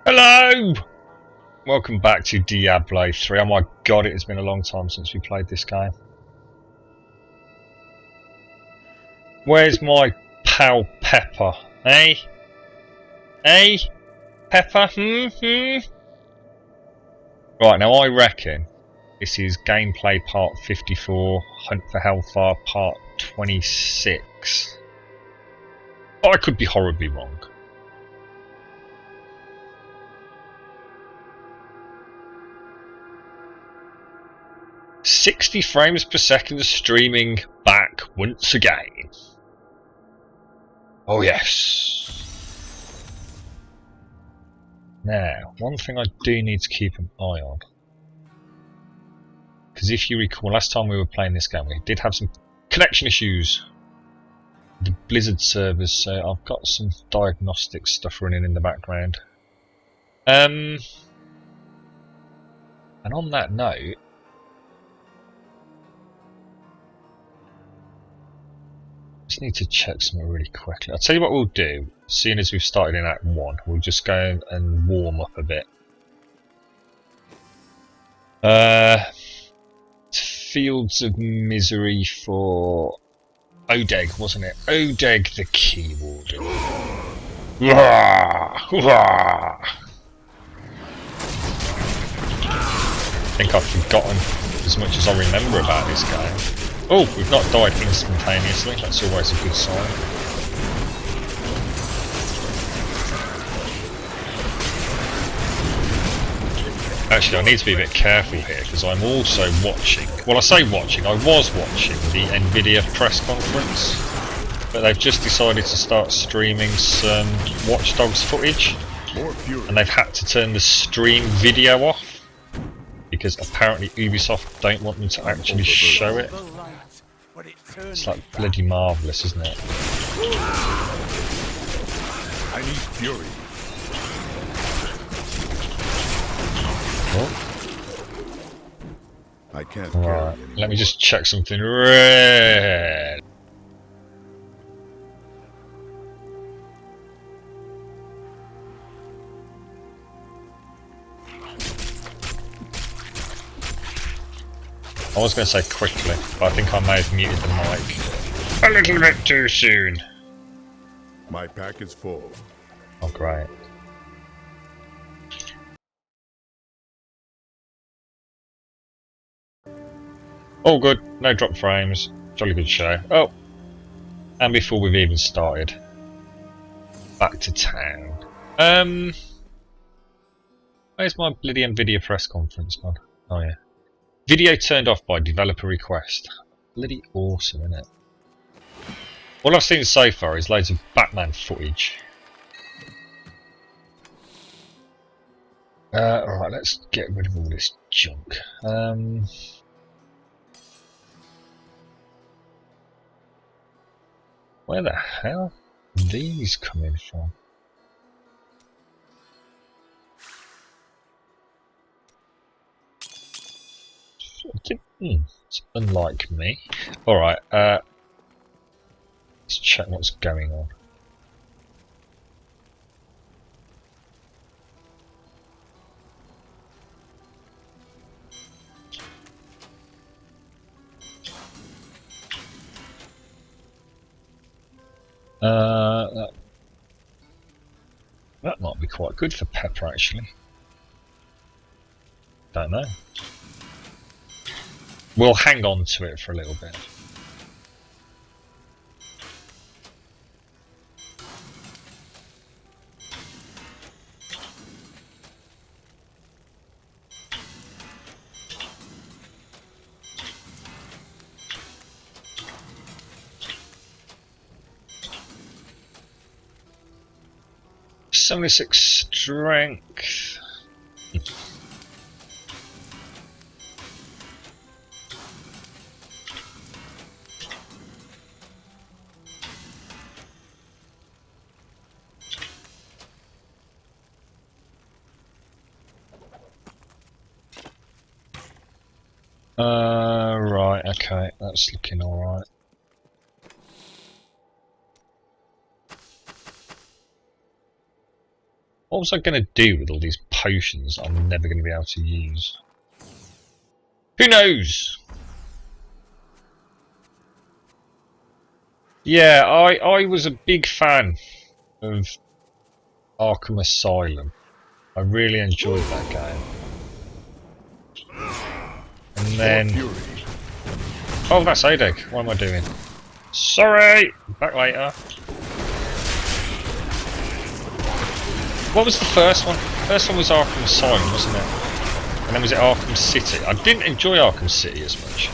Hello! Welcome back to Diablo 3. Oh my god, it has been a long time since we played this game. Where's my pal Pepper? Eh? Eh? Pepper? Right, now I reckon this is gameplay part 54, Hunt for Hellfire part 26. But I could be horribly wrong. "60 frames per second streaming back once again." Oh yes. Now, one thing I do need to keep an eye on, because if you recall, last time we were playing this game we did have some connection issues with the Blizzard servers, so I've got some diagnostic stuff running in the background. And on that note, just need to check something really quickly. I'll tell you what we'll do. As soon as we've started in Act 1, we'll just go and warm up a bit. Fields of Misery for Odeg, wasn't it? Odeg the Key Warden. I think I've forgotten as much as I remember about this game. Oh, we've not died instantaneously, that's always a good sign. Actually, I need to be a bit careful here because I'm also watching, well I say watching, I was watching the Nvidia press conference, but they've just decided to start streaming some Watch Dogs footage, and they've had to turn the stream video off because apparently Ubisoft don't want them to actually show it. It's like bloody marvellous, isn't it? I need fury. I can't right, let me just check something red. I was going to say quickly, but I think I may have muted the mic a little bit too soon. My pack is full. Oh great. All good, no drop frames, jolly good show. Oh, and before we've even started, back to town. Where's my bloody Nvidia press conference gone? Oh yeah. Video turned off by developer request. Bloody awesome, isn't it? All I've seen so far is loads of Batman footage. Alright, let's get rid of all this junk. Where the hell are these coming from? It's unlike me. Alright, let's check what's going on. That might be quite good for Pepper actually. Don't know. We'll hang on to it for a little bit. .76 strength. Right, okay, that's looking alright. What was I going to do with all these potions I'm never going to be able to use? Who knows? Yeah, I was a big fan of Arkham Asylum. I really enjoyed that game. And then... Oh, that's Adeg. What am I doing? Sorry! Back later. What was the first one? First one was Arkham Asylum, wasn't it? And then was it Arkham City? I didn't enjoy Arkham City as much.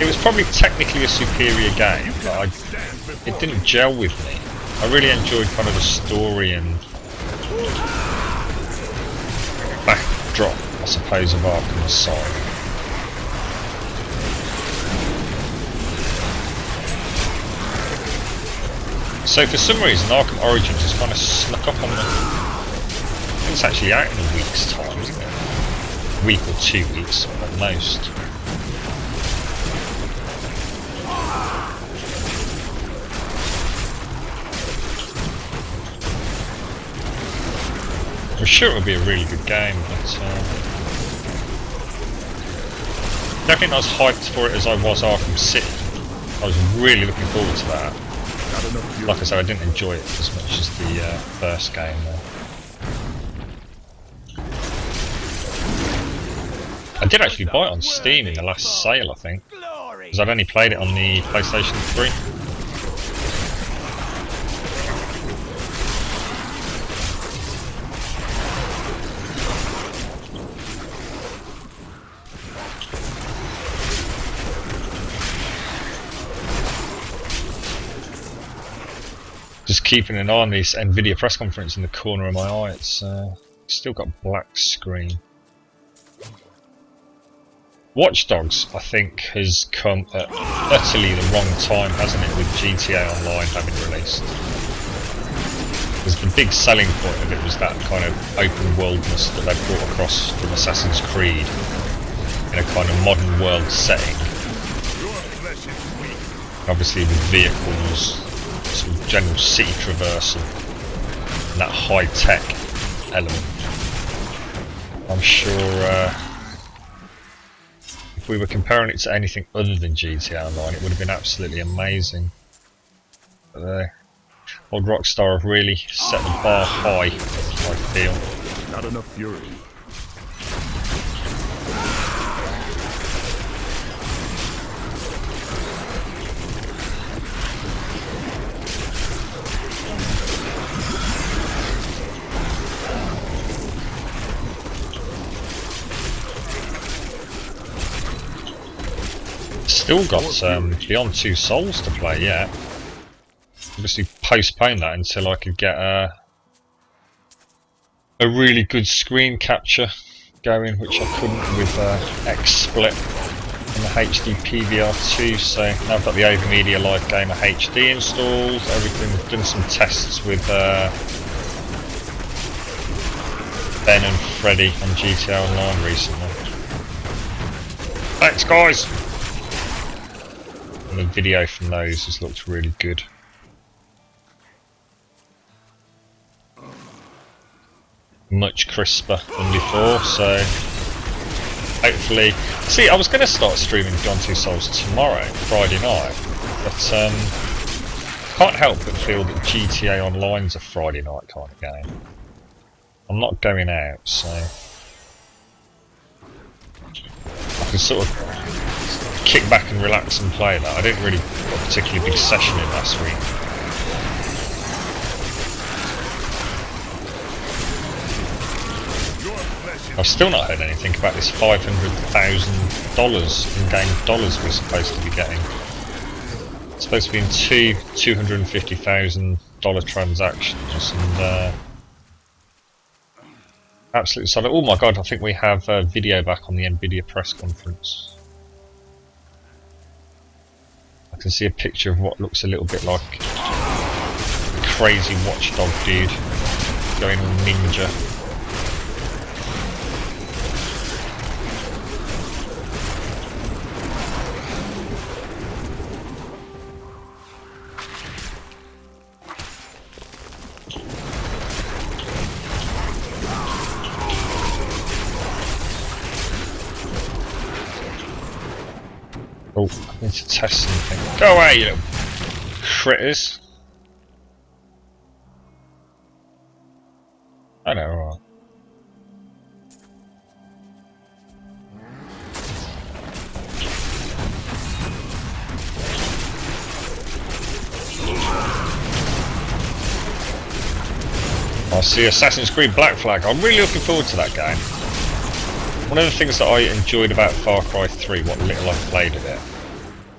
It was probably technically a superior game, but it didn't gel with me. I really enjoyed kind of the story and backdrop, I suppose, of Arkham Asylum. So for some reason, Arkham Origins just kind of snuck up on me. I think it's actually out in a week's time, isn't it? A week or 2 weeks at most. I'm sure it would be a really good game, but definitely not as hyped for it as I was Arkham City. I was really looking forward to that. Like I said, I didn't enjoy it as much as the first game though. I did actually buy it on Steam in the last sale, I think, because I'd only played it on the PlayStation 3. Just keeping an eye on this Nvidia press conference in the corner of my eye. It's still got black screen. Watch Dogs, I think, has come at utterly the wrong time, hasn't it, with GTA Online having released. Because the big selling point of it was that kind of open worldness that they brought across from Assassin's Creed in a kind of modern world setting. Obviously with vehicles, sort of general city traversal, and that high-tech element. I'm sure if we were comparing it to anything other than GTA Online, it would have been absolutely amazing. But old Rockstar have really set the bar high, I feel. Not enough fury. Still got Beyond Two Souls to play yet. Obviously postponed that until I could get a really good screen capture going, which I couldn't with XSplit and the HD PVR2. So now I've got the Overmedia Live Gamer HD installed. Everything. Done some tests with Ben and Freddy on GTA Online recently. Thanks, guys. The video from those has looked really good. Much crisper than before, so hopefully... See, I was going to start streaming Beyond Two Souls tomorrow, Friday night, but can't help but feel that GTA Online's a Friday night kind of game. I'm not going out, so I can sort of kick back and relax and play that. I didn't really put a particularly big session in last week. I've still not heard anything about this $500,000 in-game dollars we're supposed to be getting. It's supposed to be in two $250,000 transactions, and absolutely solid. Oh my god, I think we have video back on the Nvidia press conference. I can see a picture of what looks a little bit like a crazy watchdog dude going all ninja. Oh, I need to test something. Go away, you little critters. I know, alright. I see Assassin's Creed Black Flag. I'm really looking forward to that game. One of the things that I enjoyed about Far Cry 3, what little I've played of it,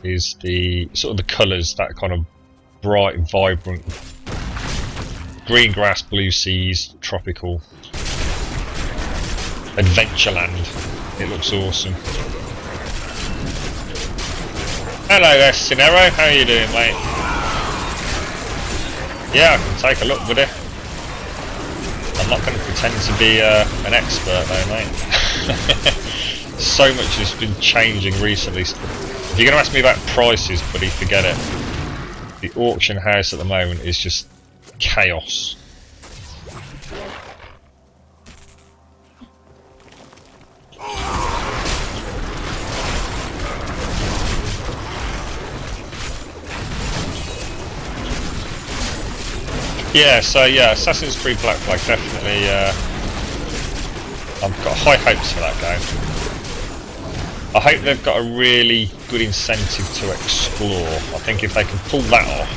is the sort of the colours, that kind of bright, vibrant green grass, blue seas, tropical Adventureland. It looks awesome. Hello there, Cinero. How are you doing, mate? Yeah, I can take a look, buddy. I'm not going to pretend to be an expert though, mate. So much has been changing recently. If you're going to ask me about prices, buddy, forget it. The auction house at the moment is just chaos. Yeah, so yeah, Assassin's Creed Black Flag definitely. I've got high hopes for that game. I hope they've got a really good incentive to explore. I think if they can pull that off,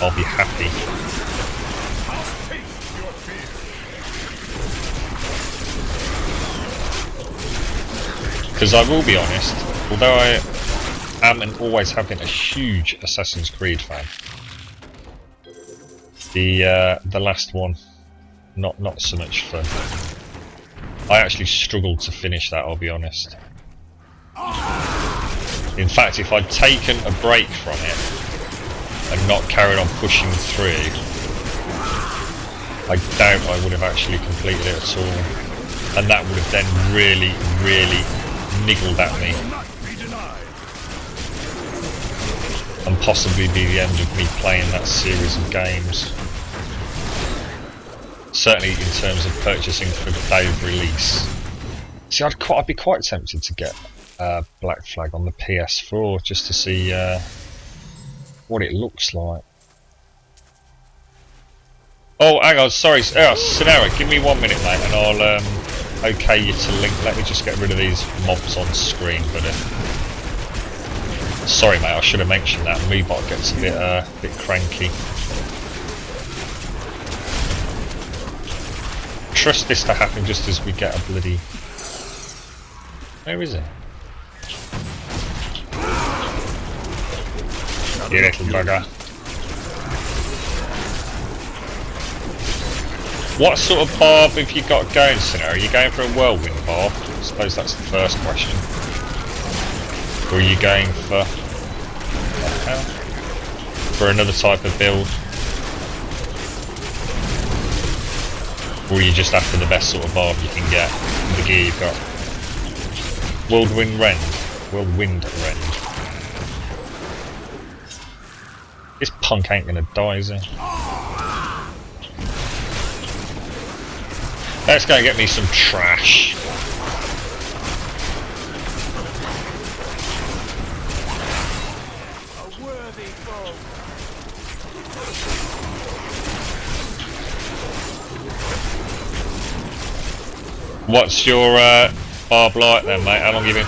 I'll be happy. Because I will be honest, although I am and always have been a huge Assassin's Creed fan, the last one, not so much fun. I actually struggled to finish that, I'll be honest. In fact, if I'd taken a break from it and not carried on pushing through, I doubt I would have actually completed it at all. And that would have then really, really niggled at me. And possibly be the end of me playing that series of games. Certainly in terms of purchasing for the day of release. See, I'd be quite tempted to get Black Flag on the PS4 just to see what it looks like. Oh, hang on, sorry, Sonera, give me 1 minute, mate, and I'll okay you to link. Let me just get rid of these mobs on screen, but sorry, mate, I should have mentioned that. Meebot gets a bit cranky. Trust this to happen just as we get a bloody... Where is it? You little bugger. What sort of barb have you got going, Sinner? Are you going for a whirlwind barb? I suppose that's the first question. Or are you going for... for another type of build? Or are you just after the best sort of barb you can get with the gear you've got? Whirlwind Rend. This punk ain't gonna die, is he? Let's go and get me some trash. What's your barb like then, mate? How long have you been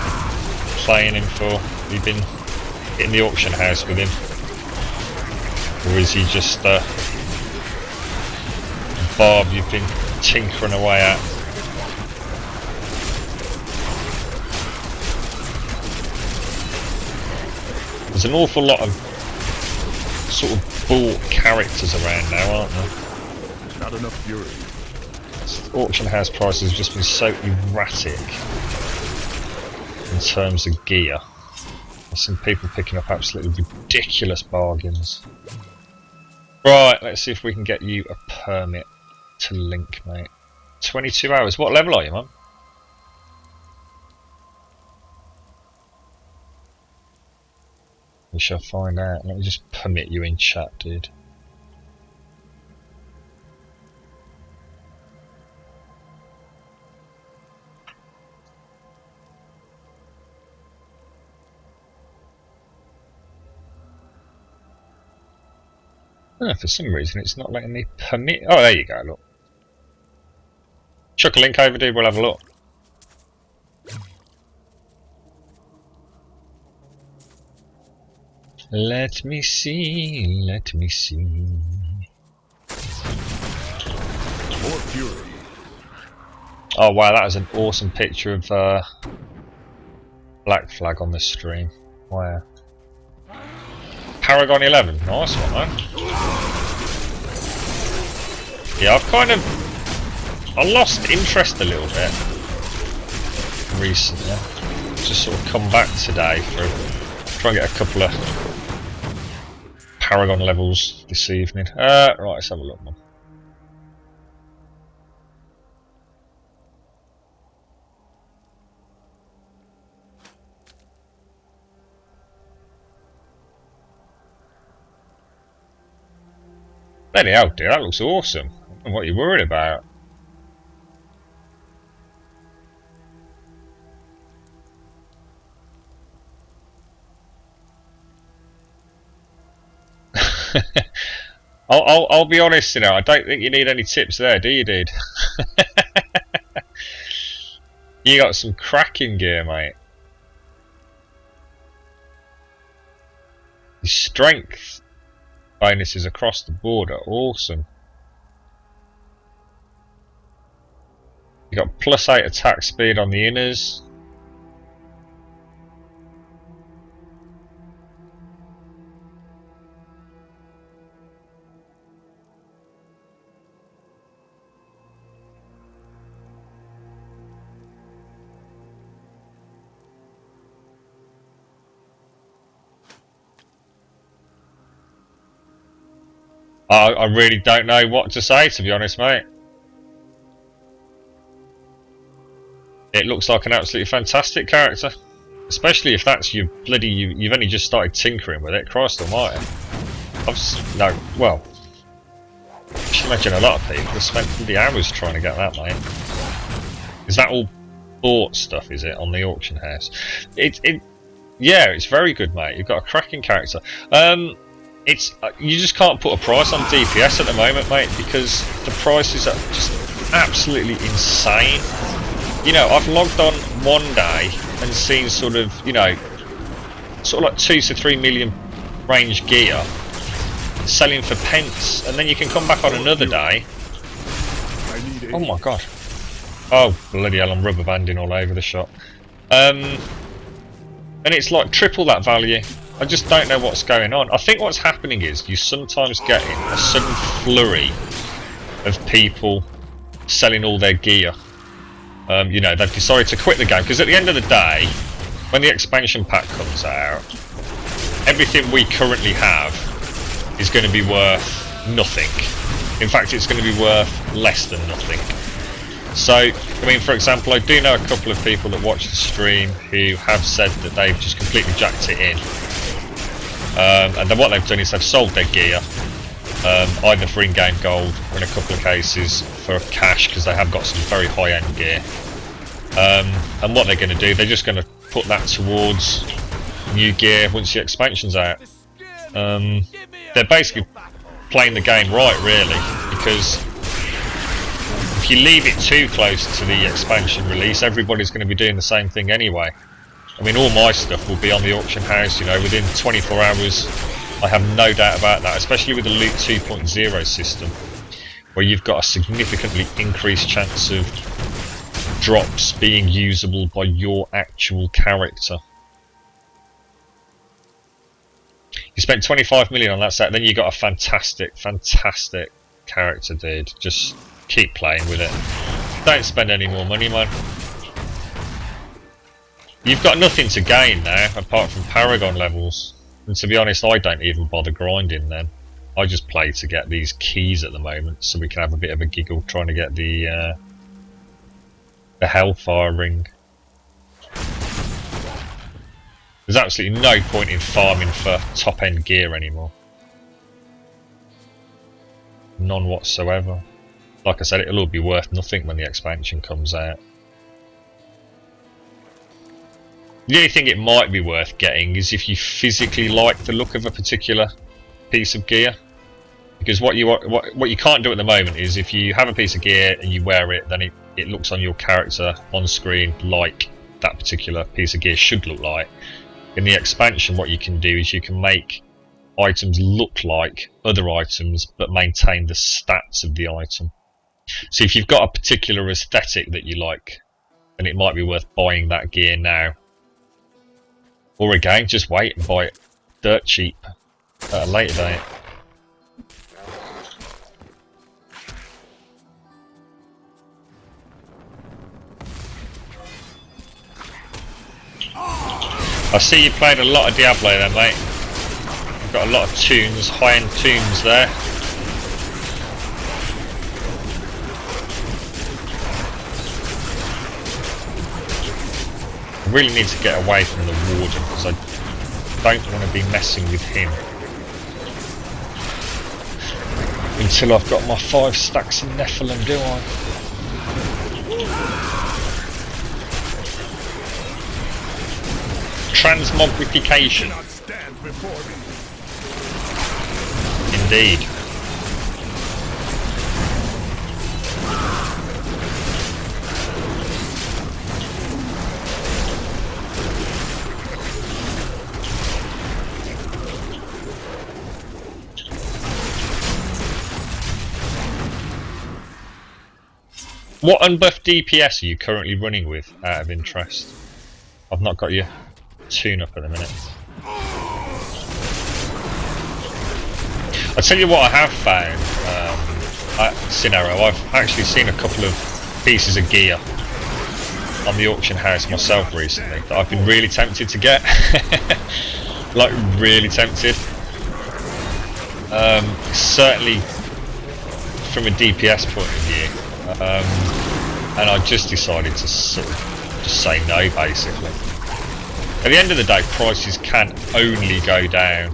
playing him for? Have you been in the auction house with him? Or is he just barb you've been tinkering away at? There's an awful lot of sort of bought characters around now, aren't there? Not enough fury. Auction house prices have just been so erratic in terms of gear. I've seen people picking up absolutely ridiculous bargains. Right, let's see if we can get you a permit to link, mate. 22 hours. What level are you, man? We shall find out. Let me just permit you in chat, dude. Oh, for some reason it's not letting me permit. Oh, there you go, look. Chuck a link over, dude, we'll have a look. Let me see, let me see. More fury. Oh wow, that was an awesome picture of Black Flag on the stream. Wow. Paragon 11, nice one, man. Yeah, I lost interest a little bit recently. Just sort of come back today for try and get a couple of Paragon levels this evening. Right, let's have a look, man. Bloody hell, dude, that looks awesome. I don't know what you're worried about. I'll be honest, you know, I don't think you need any tips there, do you, dude? You got some cracking gear, mate. Your strength bonuses across the board are awesome. You got +8 attack speed on the inners. I really don't know what to say, to be honest, mate. It looks like an absolutely fantastic character, especially if that's your bloody. You've only just started tinkering with it. Christ Almighty! Well, I should imagine a lot of people have spent bloody hours trying to get that, mate. Is that all bought stuff? Is it on the auction house? Yeah, it's very good, mate. You've got a cracking character. You just can't put a price on DPS at the moment, mate, because the prices are just absolutely insane. You know, I've logged on one day and seen sort of like 2 to 3 million range gear selling for pence, and then you can come back on another day. Oh my god! Oh bloody hell! I'm rubber banding all over the shop, and it's like triple that value. I just don't know what's going on. I think what's happening is you sometimes get a sudden flurry of people selling all their gear. You know, they've decided to quit the game, because at the end of the day, when the expansion pack comes out, everything we currently have is going to be worth nothing. In fact, it's going to be worth less than nothing. So, I mean, for example, I do know a couple of people that watch the stream who have said that they've just completely jacked it in. And then what they've done is they've sold their gear, either for in-game gold or in a couple of cases for cash, because they have got some very high-end gear. And what they're going to do, they're just going to put that towards new gear once the expansion's out. They're basically playing the game right, really, because if you leave it too close to the expansion release, everybody's going to be doing the same thing anyway. I mean, all my stuff will be on the auction house, you know, within 24 hours. I have no doubt about that, especially with the Loot 2.0 system, where you've got a significantly increased chance of drops being usable by your actual character. You spent 25 million on that set, then you got a fantastic character, dude. Just keep playing with it. Don't spend any more money, man. You've got nothing to gain now, apart from Paragon levels. And to be honest, I don't even bother grinding then. I just play to get these keys at the moment, so we can have a bit of a giggle trying to get the Hellfire ring. There's absolutely no point in farming for top-end gear anymore. None whatsoever. Like I said, it'll all be worth nothing when the expansion comes out. The only thing it might be worth getting is if you physically like the look of a particular piece of gear. Because what you can't do at the moment is if you have a piece of gear and you wear it, then it looks on your character on screen like that particular piece of gear should look like. In the expansion, what you can do is you can make items look like other items but maintain the stats of the item. So if you've got a particular aesthetic that you like, then it might be worth buying that gear now. Or again, just wait and buy it dirt cheap at a later date. I see you played a lot of Diablo then, mate. You've got a lot of tunes, high-end tunes there. I really need to get away from the warden because I don't want to be messing with him until I've got my 5 stacks of Nephilim, do I? Transmogrification. Indeed. What unbuffed DPS are you currently running with, out of interest? I've not got your tune up at the minute. I'll tell you what I have found, at Cinero. I've actually seen a couple of pieces of gear on the auction house myself recently that I've been really tempted to get. Like, really tempted. Certainly from a DPS point of view. And I just decided to sort of just say no, basically. At the end of the day, prices can only go down,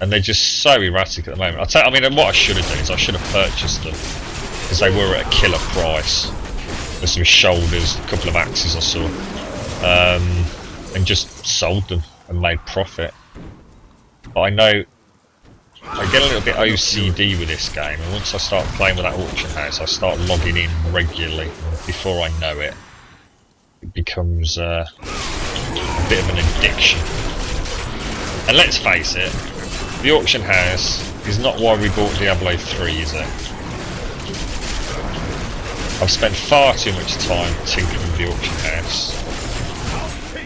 and they're just so erratic at the moment. I mean, what I should have done is I should have purchased them because they were at a killer price. There's some shoulders, a couple of axes I saw, and just sold them and made profit. But I know I get a little bit OCD with this game, and once I start playing with that auction house, I start logging in regularly. And before I know it, it becomes a bit of an addiction. And let's face it, the auction house is not why we bought Diablo 3, is it? I've spent far too much time tinkering with the auction house.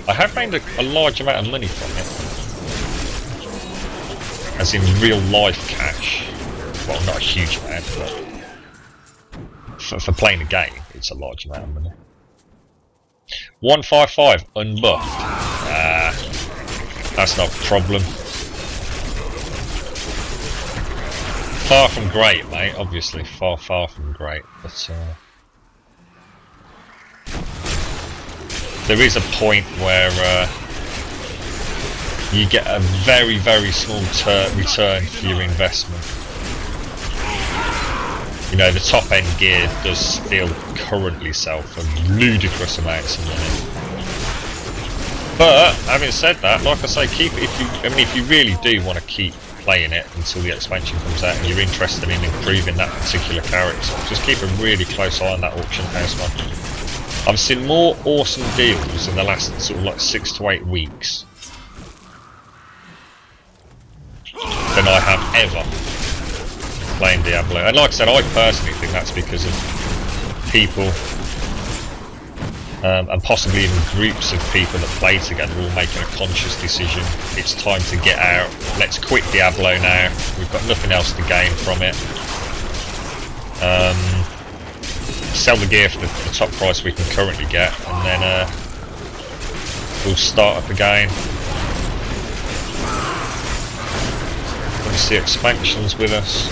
I have made a large amount of money from it. As in real life cash. Well, not a huge amount, but for playing the game, it's a large amount of money. 155 unbuffed. That's not a problem. Far from great, mate. Obviously, far from great. But there is a point where you get a very small return for your investment. You know, the top end gear does still currently sell for ludicrous amounts of money. But having said that, like I say, keep it if you really do want to keep playing it until the expansion comes out and you're interested in improving that particular character, just keep a really close eye on that auction house one. I've seen more awesome deals in the last sort of like 6 to 8 weeks than I have ever playing Diablo. And like I said, I personally think that's because of people and possibly even groups of people that play together all making a conscious decision. It's time to get out. Let's quit Diablo now. We've got nothing else to gain from it. Sell the gear for the top price we can currently get, and then we'll start up again. Once the expansion's with us.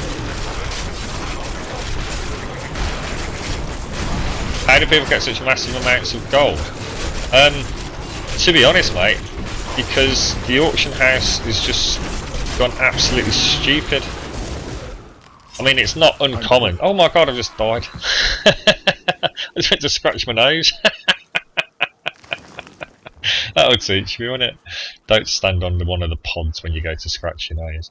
How do people get such massive amounts of gold? To be honest, mate, because the auction house has just gone absolutely stupid. I mean, it's not uncommon. Oh my god, I just died. I just went to scratch my nose. That'll teach you, won't it? Don't stand on one of the pods when you go to scratch your nose.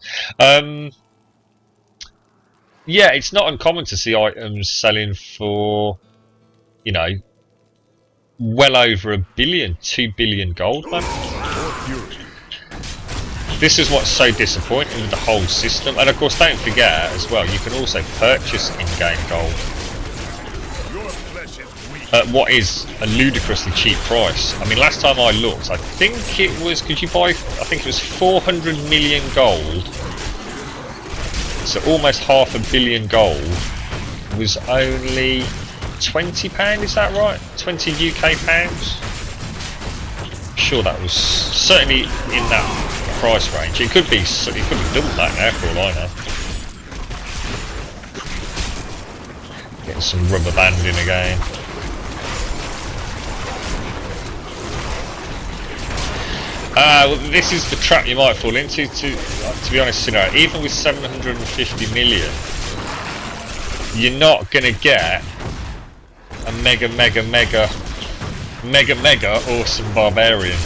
yeah, it's not uncommon to see items selling for, you know, well over $1 billion, 2 billion gold, man. More fury. This is what's so disappointing with the whole system. And of course, don't forget as well, you can also purchase in-game gold Your flesh is weak. at what is a ludicrously cheap price. I mean, last time I looked, I think it was, could you buy, I think it was 400 million gold. So almost $500 million gold was only £20, is that right? 20 UK pounds? I'm sure that was certainly in that price range. It could be double that now for all I know. Getting some rubber banding again. Well, this is the trap you might fall into. To be honest, you know, even with 750 million, you're not going to get a mega awesome barbarian.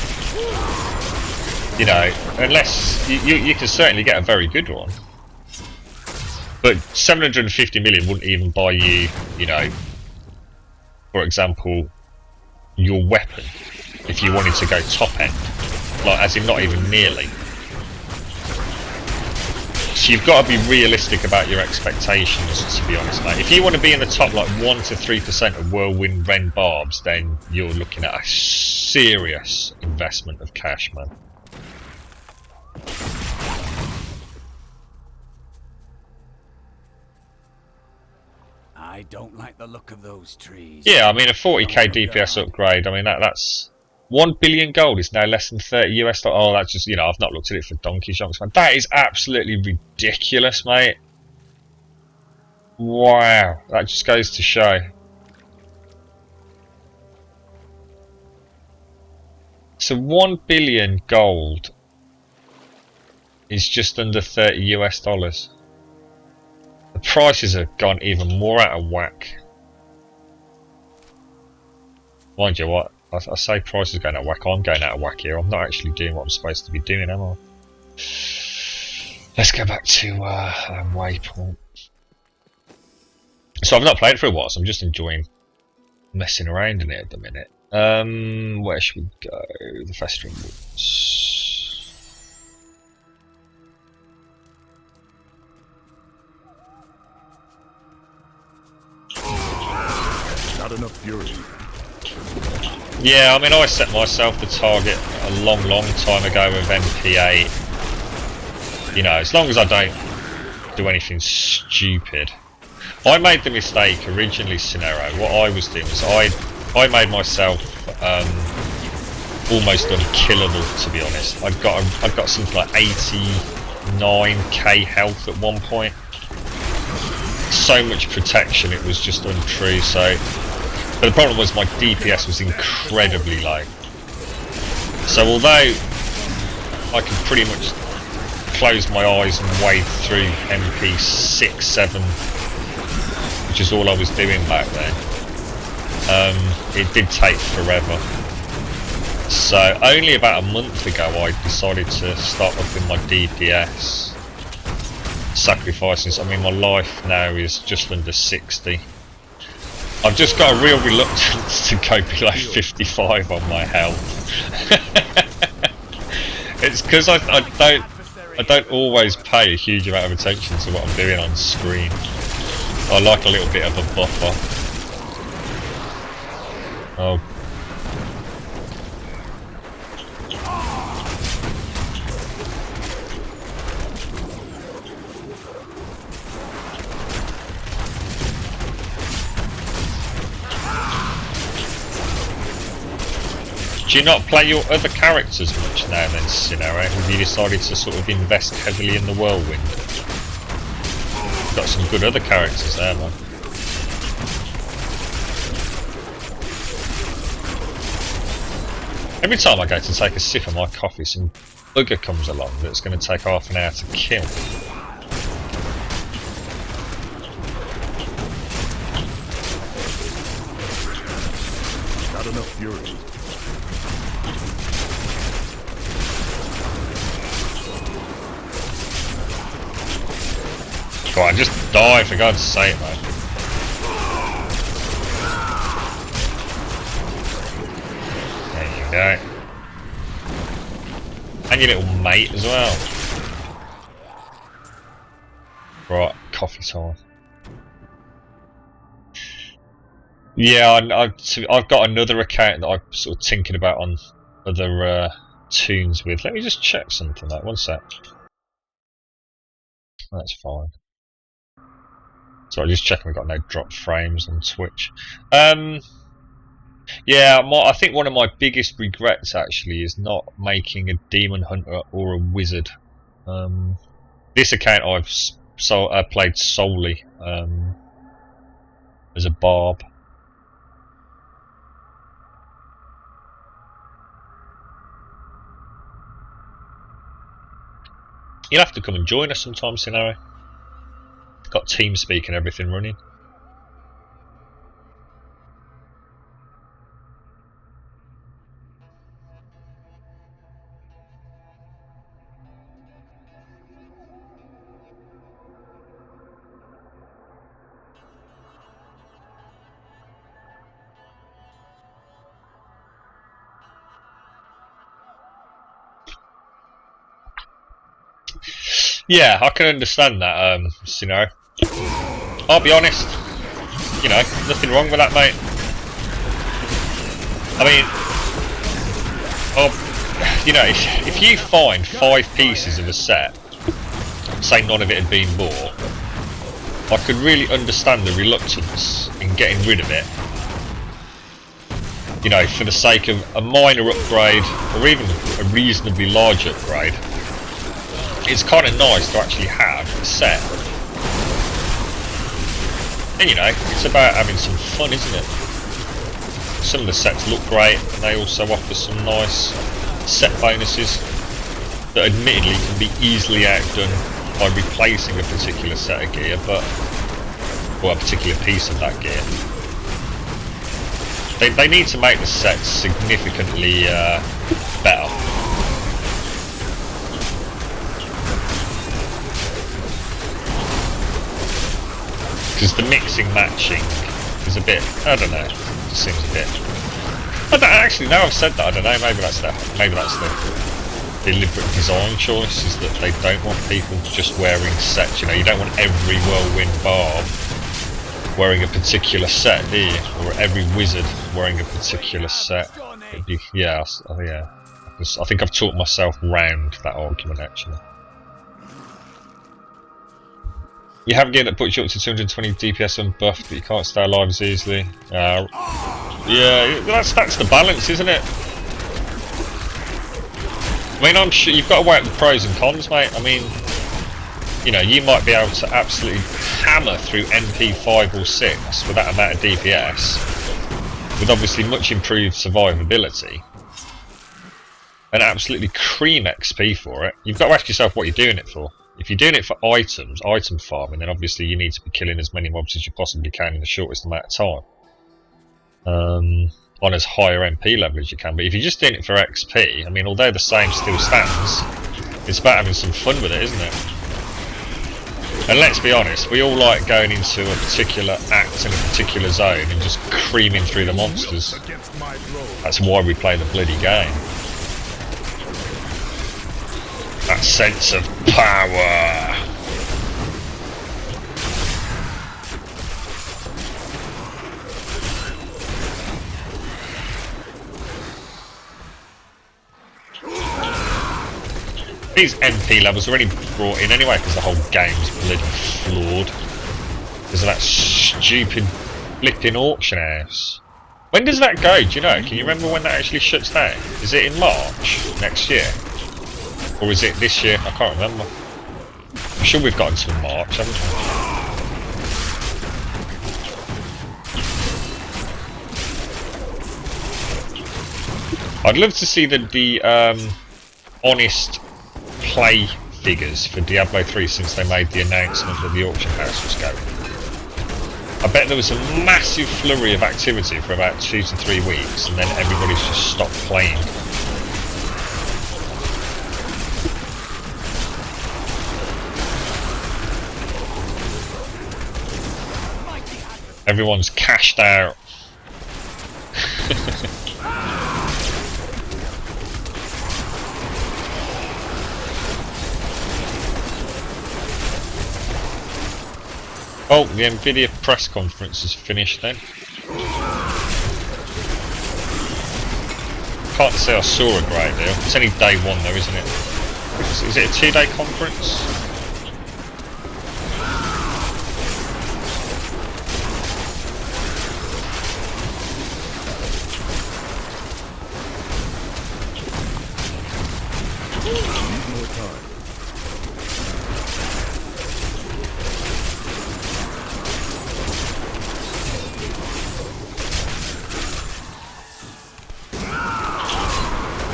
You know, unless you can certainly get a very good one, but 750 million wouldn't even buy you, you know, for example, your weapon if you wanted to go top end, like as in not even nearly. So you've got to be realistic about your expectations, to be honest, mate. If you want to be in the top like 1 to 3% of Whirlwind Ren Barbs, then you're looking at a serious investment of cash, man. I don't like the look of those trees. Yeah, I mean a 40k DPS upgrade. I mean that's 1 billion gold is now less than 30 US dollars. Oh, that's just, you know, I've not looked at it for donkey chunks, man. That is absolutely ridiculous, mate. Wow, that just goes to show. So 1 billion gold is just under 30 US dollars. The prices have gone even more out of whack. Mind you what, I say prices going out of whack, I'm going out of whack here. I'm not actually doing what I'm supposed to be doing, am I? Let's go back to Waypoint. So I've not played for a while, so I'm just enjoying messing around in it at the minute. Where should we go? The Festering Woods. Not enough fury. Yeah, I mean, I set myself the target a long time ago with MP8. You know, as long as I don't do anything stupid. I made the mistake originally, Cinero. What I was doing was I made myself almost unkillable, to be honest. I've got something like 89k health at one point. So much protection, it was just untrue. So, but the problem was my DPS was incredibly low. So although I could pretty much close my eyes and wade through MP 6, 7, which is all I was doing back then, it did take forever. So only about a month ago I decided to start upping my DPS, sacrificing. I mean, my life now is just under 60. I've just got a real reluctance to go below 55 on my health. It's because I don't always pay a huge amount of attention to what I'm doing on screen. I like a little bit of a buffer. Oh. Do you not play your other characters much now then, Cinero? Have you decided to sort of invest heavily in the Whirlwind? Got some good other characters there, man. Every time I go to take a sip of my coffee, some bugger comes along that's going to take half an hour to kill. Not enough fury. Go on, just die for God's sake, man. There you go. And your little mate as well. Right, coffee time. Yeah, I've got another account that I'm sort of thinking about on other tunes with. Let me just check something like 1 sec. That's fine. Sorry, just checking we've got no drop frames on Twitch. Yeah, I think one of my biggest regrets actually is not making a demon hunter or a wizard. This account I've played solely as a barb. You'll have to come and join us sometime, Sinaro. Got TeamSpeak and everything running. Yeah, I can understand that, Sinaro. I'll be honest, you know, nothing wrong with that, mate. I mean, you know, if you find 5 pieces of a set, say none of it had been bought, I could really understand the reluctance in getting rid of it. You know, for the sake of a minor upgrade, or even a reasonably large upgrade. It's kind of nice to actually have a set. And you know, it's about having some fun, isn't it? Some of the sets look great, and they also offer some nice set bonuses that admittedly can be easily outdone by replacing a particular set of gear, or a particular piece of that gear. They need to make the sets significantly better. Because the mixing matching is a bit, I don't know, it just seems a bit. Actually, now I've said that, I don't know. Maybe that's the deliberate design choice, is that they don't want people just wearing sets. You know, you don't want every whirlwind barb wearing a particular set, do you? Or every wizard wearing a particular set. It'd be, yeah. I think I've talked myself round that argument actually. You have gear that puts you up to 220 DPS unbuffed, but you can't stay alive as easily. Yeah, that's the balance, isn't it? I mean, I'm sure you've got to weigh up the pros and cons, mate. I mean, you know, you might be able to absolutely hammer through MP 5 or 6 with that amount of DPS, with obviously much improved survivability, and absolutely cream XP for it. You've got to ask yourself what you're doing it for. If you're doing it for items, item farming, then obviously you need to be killing as many mobs as you possibly can in the shortest amount of time. On as higher MP level as you can. But if you're just doing it for XP, I mean, although the same still stands, it's about having some fun with it, isn't it? And let's be honest, we all like going into a particular act in a particular zone and just creaming through the monsters. That's why we play the bloody game. That sense of power. These MP levels are only brought in anyway because the whole game's bloody flawed because of that stupid flipping auction house. When does that go? Do you know? Can you remember when that actually shuts down? Is it in March next year? Or is it this year? I can't remember. I'm sure we've got until March, haven't we? I'd love to see the honest play figures for Diablo 3 since they made the announcement that the auction house was going. I bet there was a massive flurry of activity for about 2 to 3 weeks and then everybody's just stopped playing. Everyone's cashed out. Oh, the Nvidia press conference is finished then. Can't say I saw a great deal. It's only day one though, isn't it? Is it a 2-day conference? Need more time.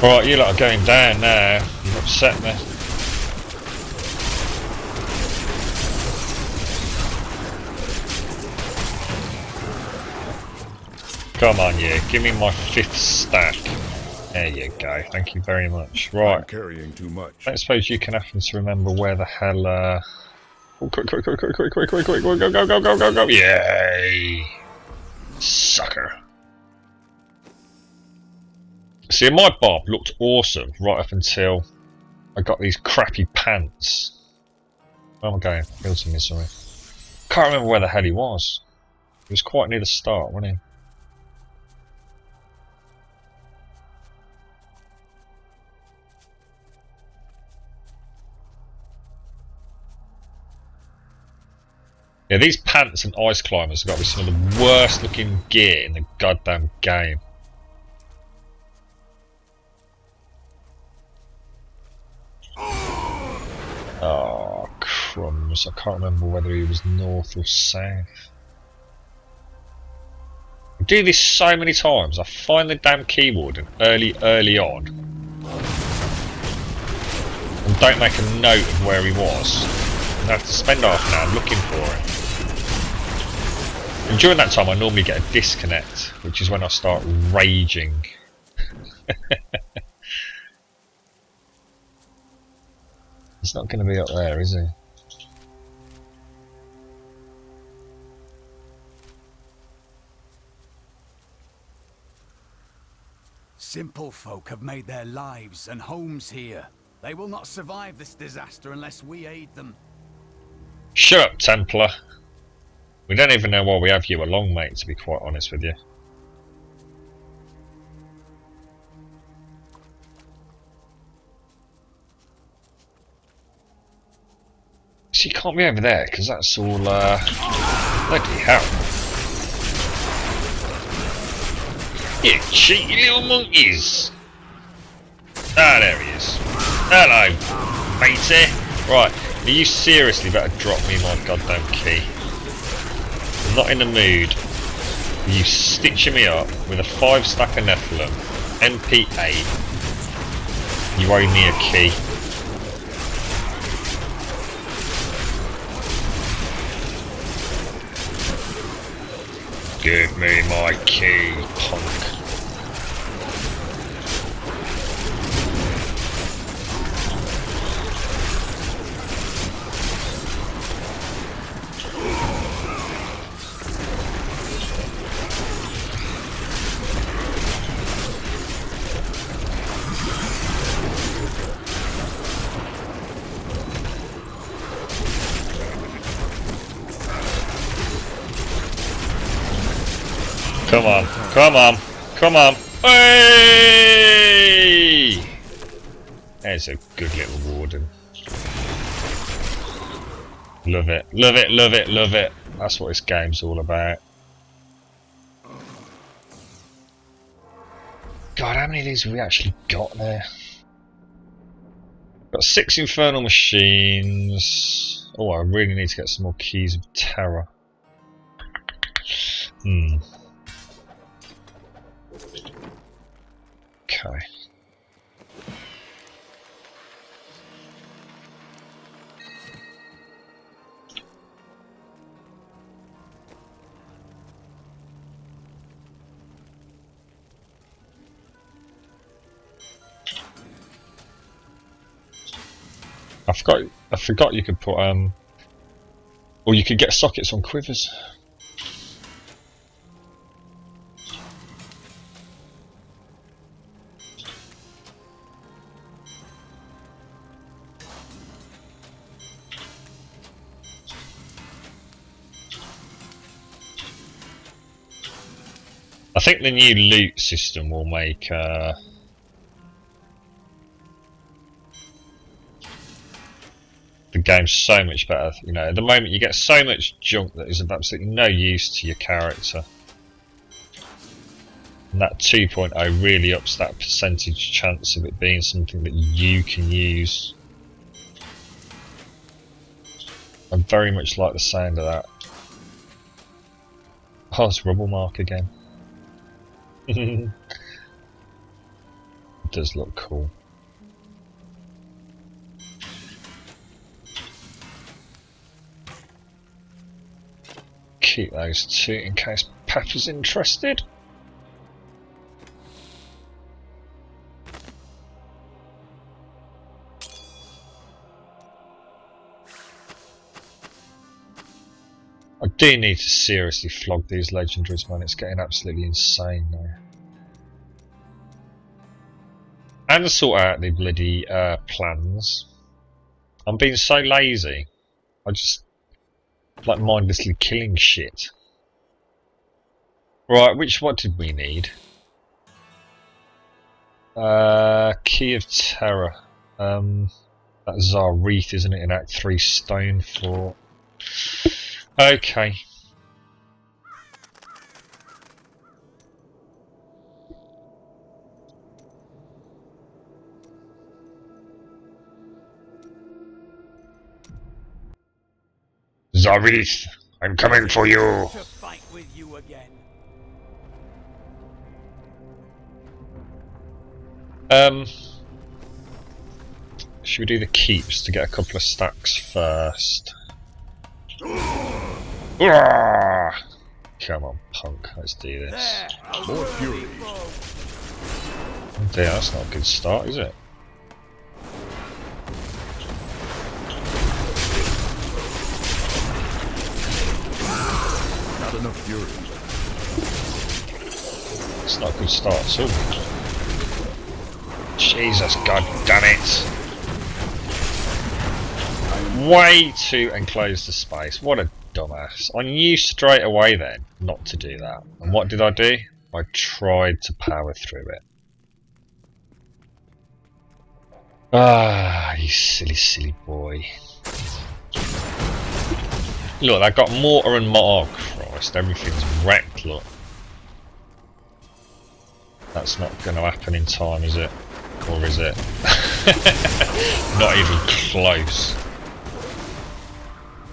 Right, you lot are going down now. You've upset me. Come on, you. Give me my 5th stack. There you go. Thank you very much. I'm Right. carrying too much. I don't suppose you can happen to remember where the hell. Oh, quick, quick, quick, quick, quick, quick, quick, quick, go, go, go, go, go, go. Yay! Sucker. See, my bob looked awesome right up until I got these crappy pants. Where am I going? Fields of Misery. Can't remember where the hell he was. He was quite near the start, wasn't he? Yeah, these pants and ice climbers have got to be some of the worst looking gear in the goddamn game. Oh, crumbs. I can't remember whether he was north or south. I do this so many times. I find the damn keyboard and early on and don't make a note of where he was. And I have to spend half an hour looking for him. And during that time I normally get a disconnect, which is when I start raging. He's not going to be up there, is he? Simple folk have made their lives and homes here. They will not survive this disaster unless we aid them. Shut up, Templar. We don't even know why we have you along, mate, to be quite honest with you. So you can't be over there, because that's all, bloody hell. You cheeky little monkeys! Ah, there he is. Hello, matey. Right, are you seriously better drop me my goddamn key? I'm not in the mood. You stitching me up with a 5-stack of Nephilim, MP8. You owe me a key. Give me my key, punk. Come on, come on, come on. Hey! There's a good little warden. Love it, love it, love it, love it. That's what this game's all about. God, how many of these have we actually got there? Got 6 infernal machines. Oh, I really need to get some more keys of terror. Okay. I forgot you could put or you could get sockets on quivers. I think the new loot system will make the game so much better. You know, at the moment you get so much junk that is of absolutely no use to your character. And that 2.0 really ups that percentage chance of it being something that you can use. I very much like the sound of that. Oh, it's Rubble Mark again. It does look cool. Keep those two in case Pepper's interested. I do need to seriously flog these legendaries, man. It's getting absolutely insane now. And sort out the bloody plans. I'm being so lazy. I just like mindlessly killing shit. Right, what did we need? Key of Terror. That's Zareth, isn't it, in Act 3 Stone Fort. Okay. Zareth, I'm coming for you. To fight with you again. Should we do the keeps to get a couple of stacks first? Come on, punk, let's do this. More fury. Oh dear, that's not a good start, is it? Not enough fury. It's not a good start at all. Jesus, god damn it! Way to enclose the space. What a dumbass. I knew straight away then not to do that. And what did I do? I tried to power through it. Ah, you silly, silly boy. Look, I got mortar and mortar. Oh, Christ, everything's wrecked, look. That's not going to happen in time, is it? Or is it? Not even close.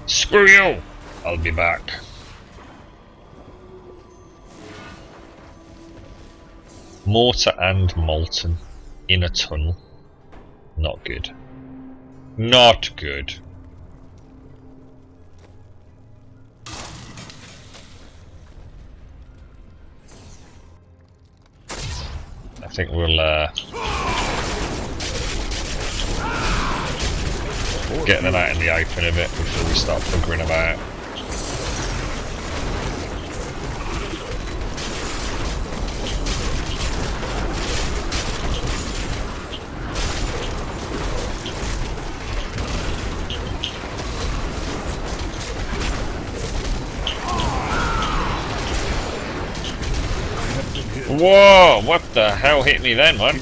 Screw you! I'll be back. Mortar and molten in a tunnel. Not good. Not good. I think we'll get them out in the open a bit before we start buggering about. Whoa! What the hell hit me then, man?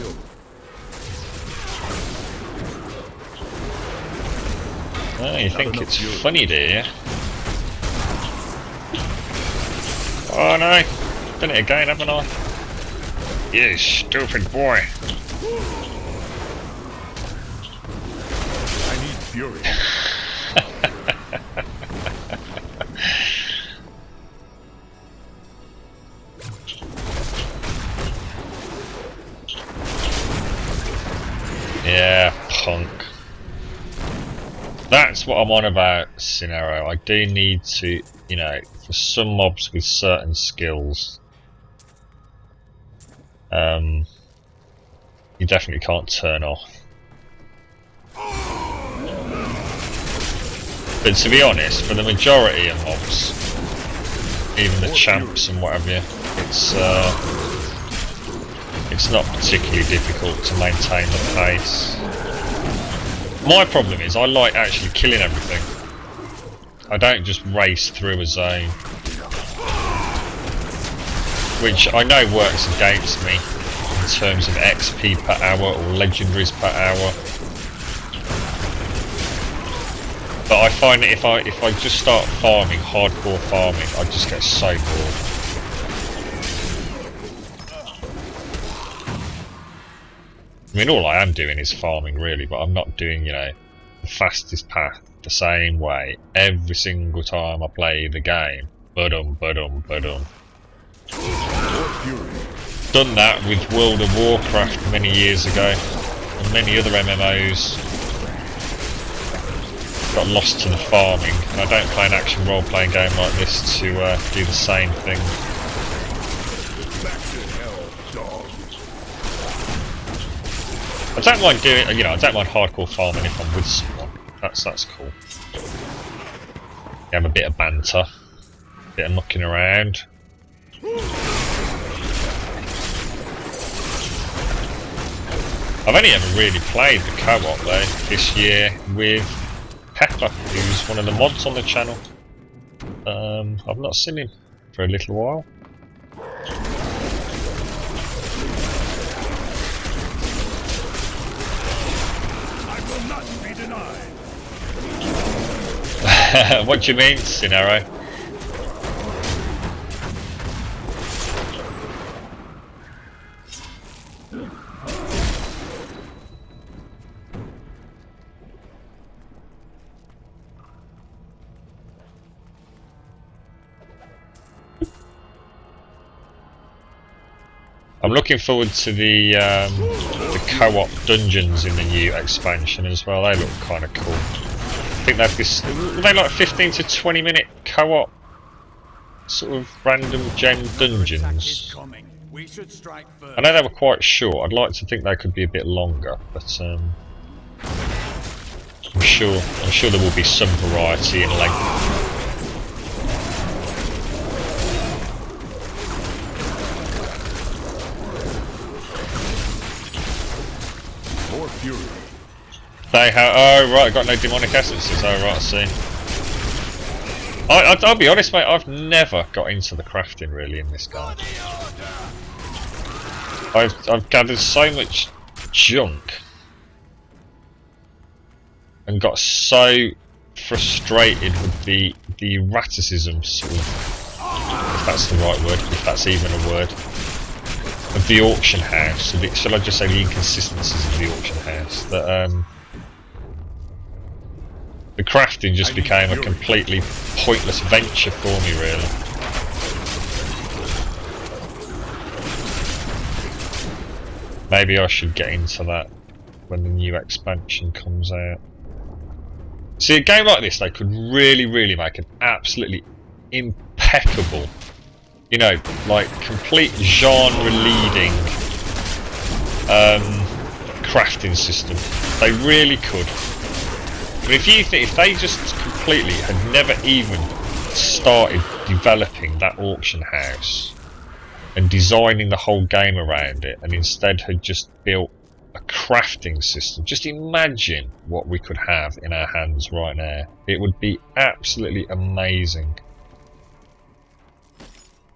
Oh, you think it's funny, do you? Oh no! Done it again, haven't I? You stupid boy! I need fury. Yeah, punk. That's what I'm on about, Cinero. I do need to, you know, for some mobs with certain skills, you definitely can't turn off. But to be honest, for the majority of mobs, even the champs and whatever, it's not particularly difficult to maintain the pace. My problem is I like actually killing everything. I don't just race through a zone. which I know works against me in terms of XP per hour or legendaries per hour. But I find that if I just start farming, hardcore farming, I just get so bored. I mean, all I am doing is farming really, but I'm not doing, you know, the fastest path the same way every single time I play the game. Done that with World of Warcraft many years ago, and many other MMOs. Got lost to the farming, and I don't play an action role-playing game like this to do the same thing. I don't mind doing, you know, I don't mind hardcore farming if I'm with someone. That's cool. You have a bit of banter, a bit of mucking around. I've only ever really played the co-op though this year with Pepper, who's one of the mods on the channel. I've not seen him for a little while. I will not be denied. What do you mean, Cinero? I'm looking forward to the co-op dungeons in the new expansion as well. They look kind of cool. I think they've this. They like 15 to 20 minute co-op sort of random gen dungeons. I know they were quite short. I'd like to think they could be a bit longer, but I'm sure there will be some variety in length. Fury. They have. Oh right, got no demonic essences. Oh right, I see. I'll be honest, mate. I've never got into the crafting really in this game. I've gathered so much junk and got so frustrated with the erraticism, sort of, if that's the right word, if that's even a word, of the auction house. Shall I just say the inconsistencies of the auction house? That the crafting just became a completely pointless venture for me, really. Maybe I should get into that when the new expansion comes out. See, a game like this, they could really make an absolutely impeccable, you know, like complete genre-leading crafting system. They really could. But if you think, if they just completely had never even started developing that auction house and designing the whole game around it, and instead had just built a crafting system, just imagine what we could have in our hands right now. It would be absolutely amazing.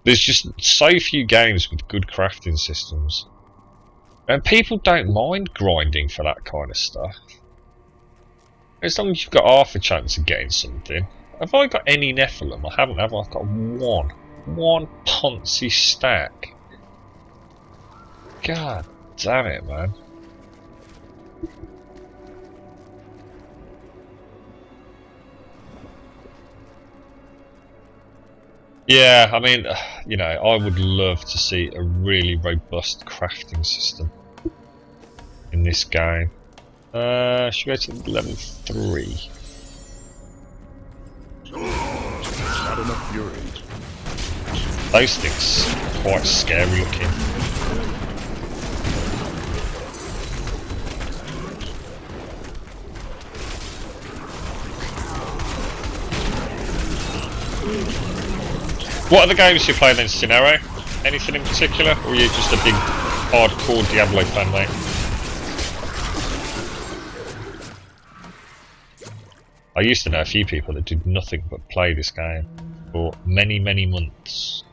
There's just so few games with good crafting systems, and people don't mind grinding for that kind of stuff. As long as you've got half a chance of getting something. Have I got any Nephilim? I haven't, have I? I've got one Ponzi stack. God damn it, man. Yeah, I mean, you know, I would love to see a really robust crafting system in this game. Should we go to level 3? Not enough fury. Those things are quite scary looking. What other games you play then, Cinero? Anything in particular, or are you just a big hardcore Diablo fan, mate? I used to know a few people that did nothing but play this game for many months.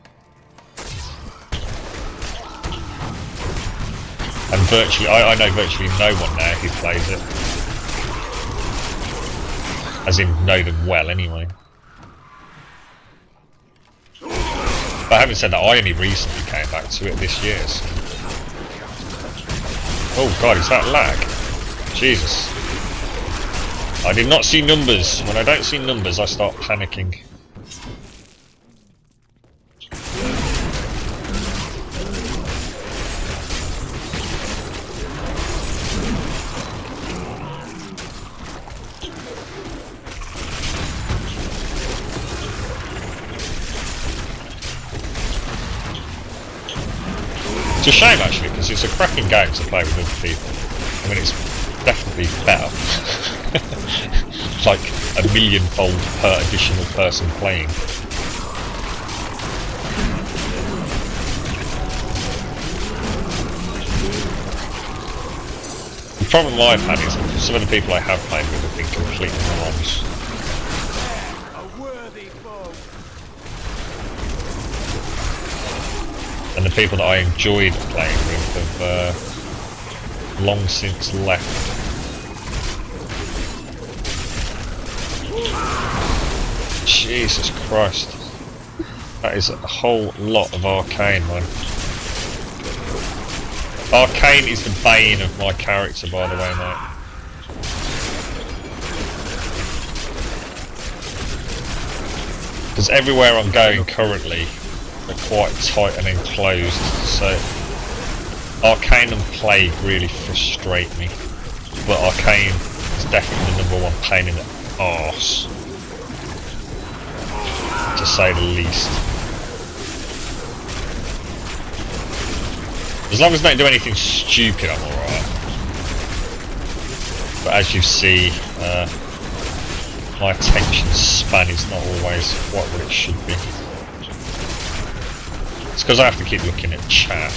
And virtually, I know virtually no one now who plays it. As in, know them well anyway. But having said that, I only recently came back to it this year. So. Oh god, is that lag? Jesus. I did not see numbers. When I don't see numbers, I start panicking. It's a shame actually, because it's a cracking game to play with other people. I mean, it's definitely better. It's like a millionfold per additional person playing. The problem I've had is some of the people I have played with have been completely morons. And the people that I enjoyed playing with have long since left. Jesus Christ. That is a whole lot of arcane, man. Arcane is the bane of my character, by the way, mate. Because everywhere I'm going currently, they're quite tight and enclosed, so Arcane and Plague really frustrate me. But Arcane is definitely the number one pain in the arse, to say the least. As long as they don't do anything stupid, I'm alright. But as you see, my attention span is not always quite what it should be. It's because I have to keep looking at chat.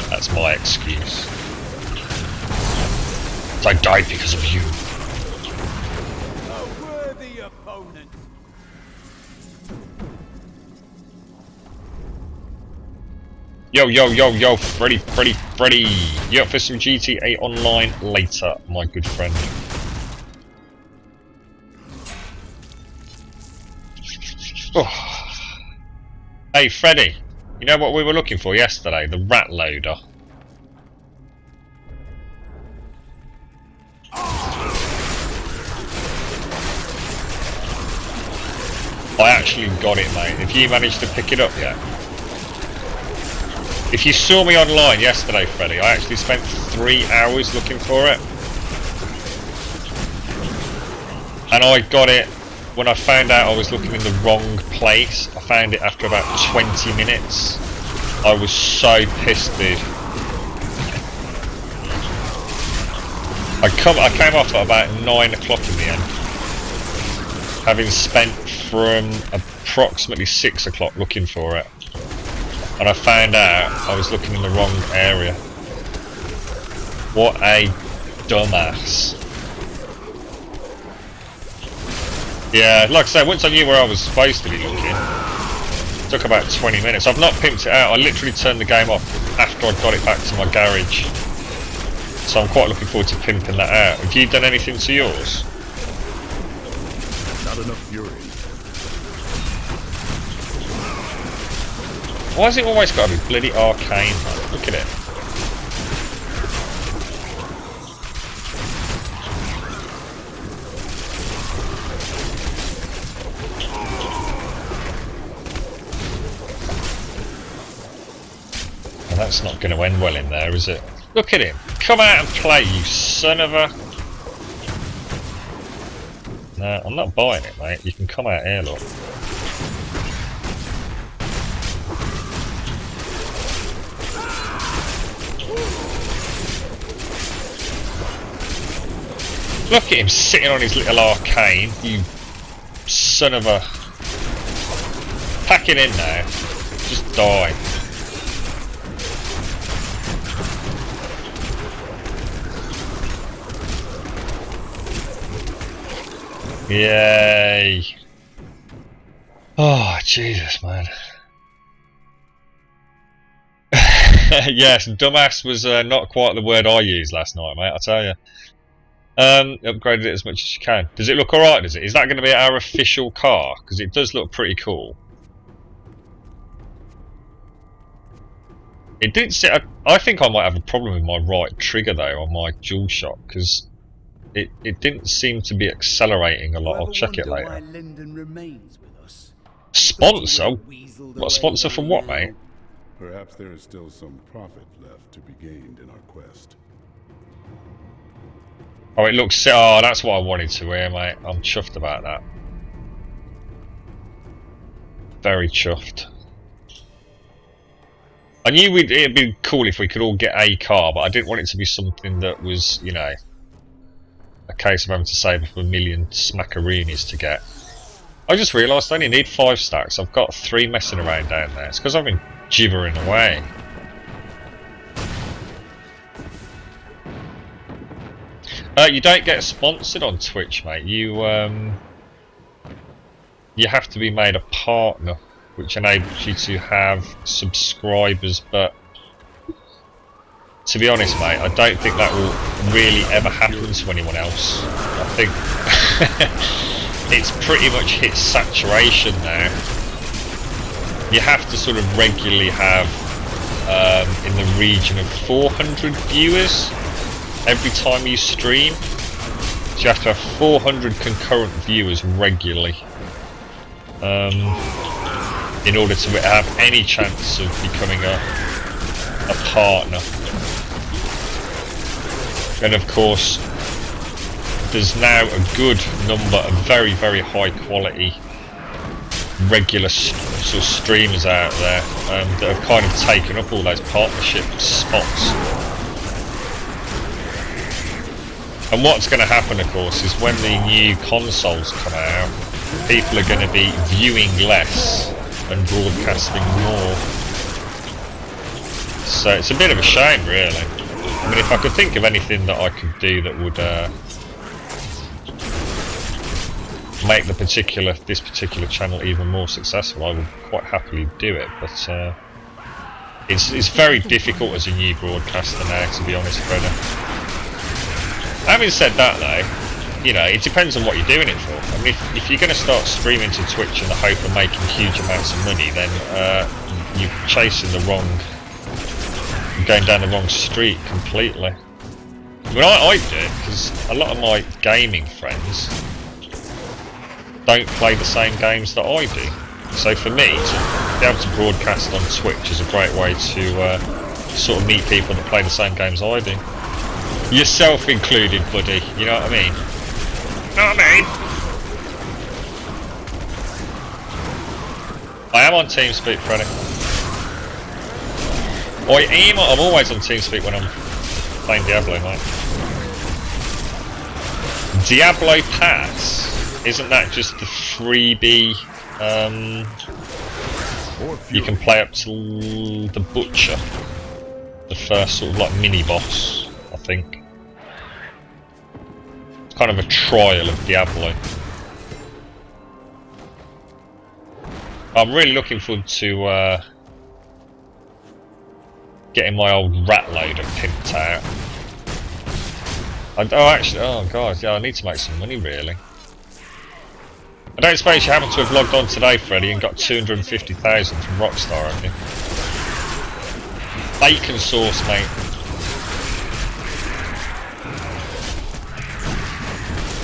That's my excuse. I died because of you. A worthy opponent. Yo, Freddy. You up for some GTA Online later, my good friend? Oh. Hey Freddy, you know what we were looking for yesterday? The rat loader. I actually got it, mate. Have you managed to pick it up yet? If you saw me online yesterday, Freddy, I actually spent 3 hours looking for it. And I got it when I found out I was looking in the wrong place. I found it after about 20 minutes. I was so pissed, dude. I came off at about 9 o'clock in the end, having spent from approximately 6 o'clock looking for it. And I found out I was looking in the wrong area. What a dumbass. Yeah, like I said, once I knew where I was supposed to be looking, it took about 20 minutes. I've not pimped it out. I literally turned the game off after I got it back to my garage. So I'm quite looking forward to pimping that out. Have you done anything to yours? Not enough fury. Why has it always got to be bloody arcane, man? Look at it. Well, that's not going to end well in there, is it? Look at him. Come out and play, you son of a... No, I'm not buying it, mate. You can come out here, look. Look at him sitting on his little arcane, you son of a... Pack it in now. Just die. Yay. Oh, Jesus, man. Yes, dumbass was not quite the word I used last night, mate, I'll tell you. Upgraded it as much as you can. Does it look alright, does it? Is that going to be our official car? Because it does look pretty cool. It did sit. I think I might have a problem with my right trigger though on my DualShock because it didn't seem to be accelerating a lot. I'll check it later. Sponsor? What sponsor from what, mate? Perhaps there is still some profit left to be gained in our quest. Oh, it looks. Oh, that's what I wanted to hear, mate. I'm chuffed about that. Very chuffed. I knew it'd be cool if we could all get a car, but I didn't want it to be something that was, you know, a case of having to save up a million smackaroonies to get. I just realised I only need 5 stacks. I've got 3 messing around down there. It's because I've been gibbering away. You don't get sponsored on Twitch, mate. You have to be made a partner, which enables you to have subscribers, but to be honest, mate, I don't think that will really ever happen to anyone else. I think it's pretty much hit saturation now. You have to sort of regularly have in the region of 400 viewers every time you stream. So you have to have 400 concurrent viewers regularly. In order to have any chance of becoming a partner. And of course, there's now a good number of very, very high quality regular sort of streamers out there that have kind of taken up all those partnership spots. And what's going to happen, of course, is when the new consoles come out, people are going to be viewing less and broadcasting more. So it's a bit of a shame, really. I mean, if I could think of anything that I could do that would make this particular channel even more successful, I would quite happily do it. But it's very difficult as a new broadcaster now, to be honest, Freda. Having said that, though, you know, it depends on what you're doing it for. I mean, if you're going to start streaming to Twitch in the hope of making huge amounts of money, then you're chasing the wrong, going down the wrong street completely. I mean, I do it because a lot of my gaming friends don't play the same games that I do. So for me, to be able to broadcast on Twitch is a great way to sort of meet people that play the same games I do. Yourself included, buddy. You know what I mean? Know what I mean? I am on TeamSpeak, Freddy. I'm always on TeamSpeak when I'm playing Diablo, mate. Diablo Pass? Isn't that just the freebie? You can play up to the Butcher, the first sort of like mini boss, I think. It's kind of a trial of Diablo. I'm really looking forward to getting my old rat loader pimped out. Oh god, yeah, I need to make some money, really. I don't suppose you happen to have logged on today, Freddy, and got 250,000 from Rockstar, have you? Bacon sauce, mate.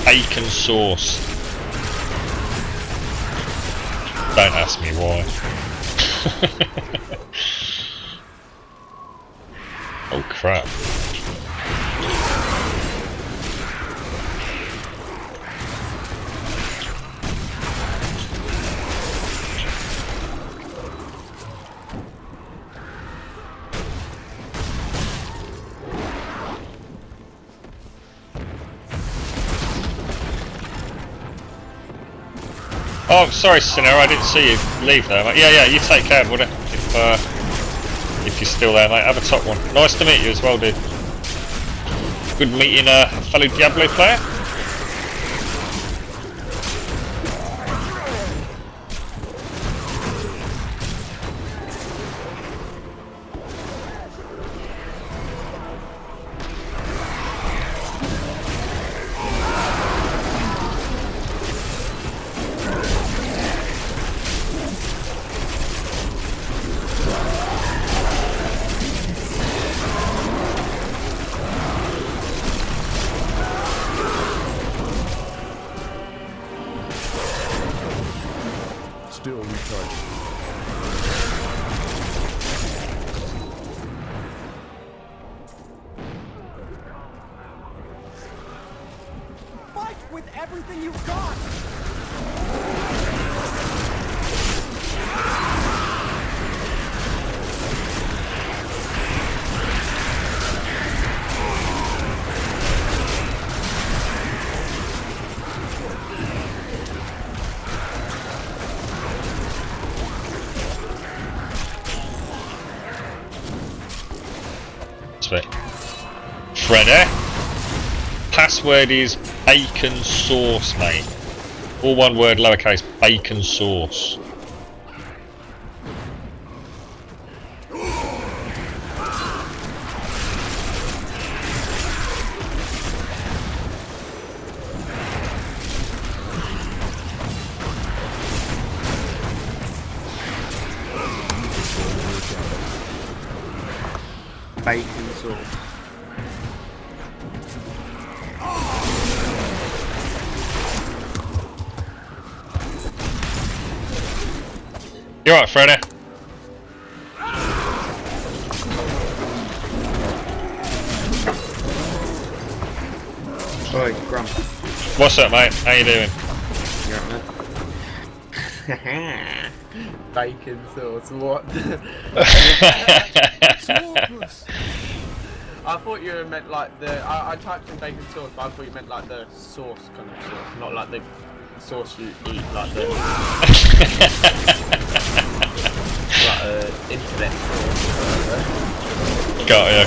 Bacon sauce. Don't ask me why. Oh crap. Oh, sorry, Sinero, I didn't see you leave there, mate. Yeah, you take care, buddy. If you're still there, mate. Have a top one. Nice to meet you as well, dude. Good meeting a fellow Diablo player. Still recharging. Fight with everything you've got! Freddy. Password is bacon sauce, mate. All one word, lowercase, bacon sauce. Bacon sauce. You alright, Freddy? Sorry, Grump. What's up, mate? How you doing? You're right, man. Bacon sauce, what? I thought you meant like the. I typed in bacon sauce, but I thought you meant like the sauce kind of sauce, not like the sauce you eat, like the. Like internet sauce. Got ya.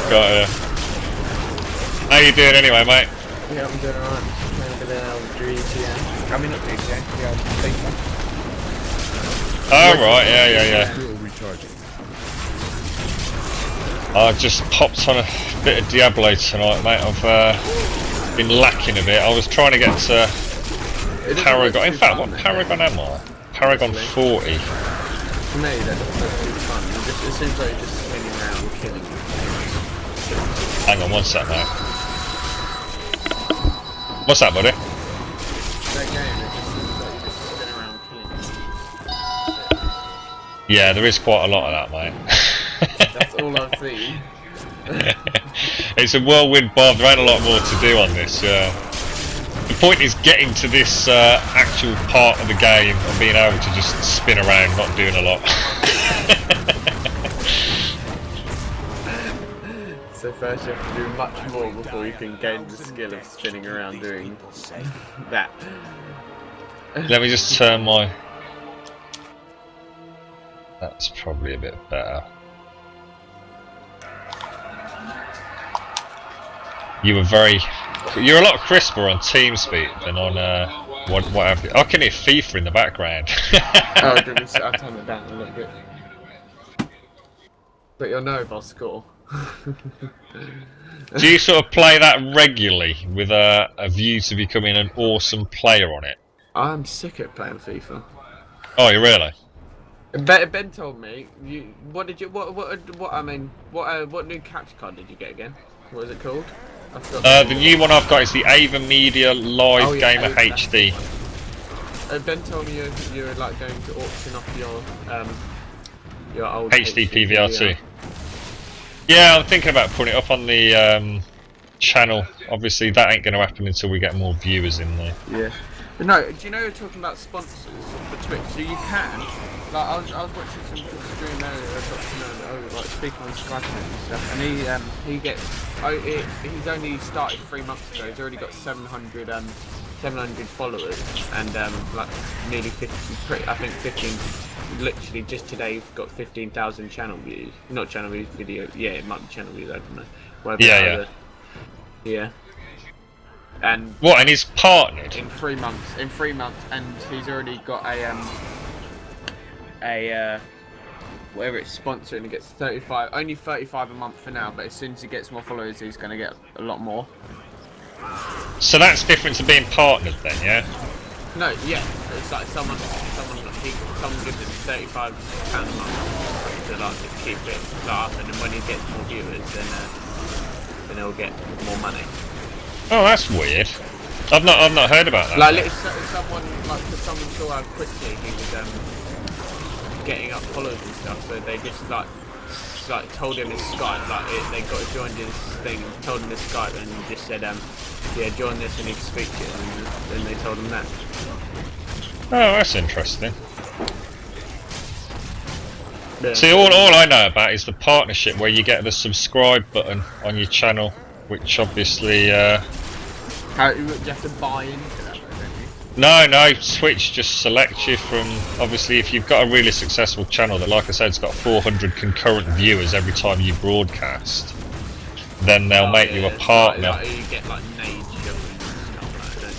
How you doing anyway, mate? Yeah, I'm doing alright. Just playing a bit of GTA. I mean, not GTA, FIFA. Oh, right, yeah. Still recharging. I just popped on a bit of Diablo tonight, mate. I've been lacking a bit. I was trying to get to Paragon. In fact, what Paragon am I? Paragon 40. To me, that's too fun. It seems like you're just spinning around killing you. Hang on one sec, mate. What's that, buddy? That game, it just seems like you're just spinning around killing you. Yeah, there is quite a lot of that, mate. That's all I've seen. It's a whirlwind bomb. There ain't a lot more to do on this. The point is getting to this actual part of the game and being able to just spin around, not doing a lot. So first you have to do much more before you can gain the skill of spinning around doing that. Let me just turn my... That's probably a bit better. You're a lot crisper on TeamSpeak than on what have you. I can hear FIFA in the background. Oh, I'll turn it down a little bit. But you'll know if I'll score. Do you sort of play that regularly with a view to becoming an awesome player on it? I'm sick at playing FIFA. Oh, you really? Ben told me. What new capture card did you get again? What is it called? I forgot. The new one I've got is the Ava Media Live Gamer Ava, HD. Ben told me you were like going to auction off your old HD PVR2. Yeah, I'm thinking about putting it up on the channel. Obviously, that ain't going to happen until we get more viewers in there. Yeah. But no, do you know you're talking about sponsors for Twitch? So you can. Like I was watching some stream earlier, like speaking on Skype and stuff, and he gets. He's only started 3 months ago. He's already got 700 followers and like nearly 50. I think 15. Literally just today, he's got 15,000 channel views. Not channel views, video. Yeah, it might be channel views. I don't know. Whatever. Yeah. And what? And he's partnered in 3 months. In 3 months, and he's already got a whatever it's sponsoring. He gets 35, only 35 a month for now. But as soon as he gets more followers, he's going to get a lot more. So that's different to being partnered, then, yeah? No, yeah, it's like someone gives him £35 a month to like to keep it up, and then when he gets more viewers, then he'll get more money. Oh, that's weird. I've not heard about that. Like someone saw how quickly he was getting up followers and stuff. So they just like told him his Skype, they got joined his thing, told him his Skype, and just said, yeah, join this, and he'd speak to it, and then they told him that. Oh, that's interesting. Yeah. See, all I know about is the partnership where you get the subscribe button on your channel, which obviously. How you have to buy into that, though, don't you? No, Twitch just selects you from, obviously, if you've got a really successful channel that, like I said, it's got 400 concurrent viewers every time you broadcast, then they'll make you a partner. You get like nade showing and stuff like that,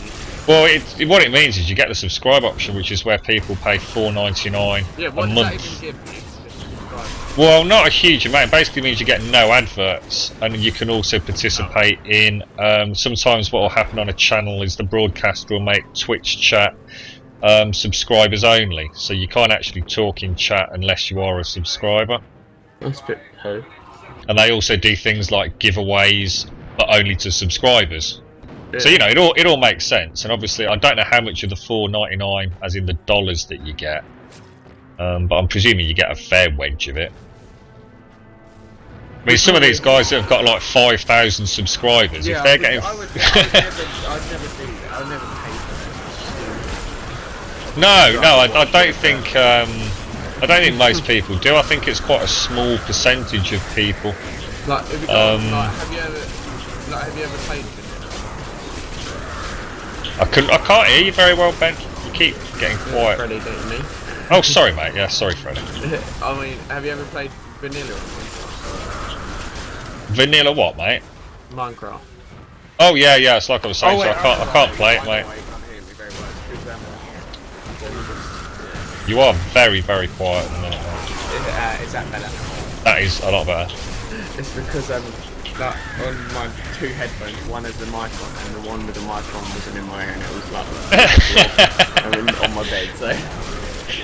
don't you? Well, what it means is you get the subscribe option, which is where people pay $4.99 a what month. does that even give you? Well, not a huge amount. It basically means you get no adverts, and you can also participate in. Sometimes what will happen on a channel is the broadcaster will make Twitch chat subscribers only, so you can't actually talk in chat unless you are a subscriber. That's a bit poo. And they also do things like giveaways, but only to subscribers. Yeah. So it all makes sense. And obviously, I don't know how much of the $4.99, as in the dollars, that you get. But I'm presuming you get a fair wedge of it. I mean, some of these guys that have got like 5,000 subscribers, if they're getting... I'd never do that. I'd never pay for that. No, I don't think most people do. I think it's quite a small percentage of people. Like, have you ever played Vanilla? I can't hear you very well, Ben. You keep getting quiet. Freddy, don't you mean? Oh, sorry, mate. Yeah, sorry, Freddy. I mean, have you ever played Vanilla? Vanilla what, mate? Minecraft. Oh yeah, it's like I was saying. I can't play it, mate. You can't hear me very well. It's You are very, very quiet at the minute, mate. Is that better? That is a lot better. It's because on my two headphones, one has the mic on, and the one with the mic on wasn't in my ear, and it was like on my bed. So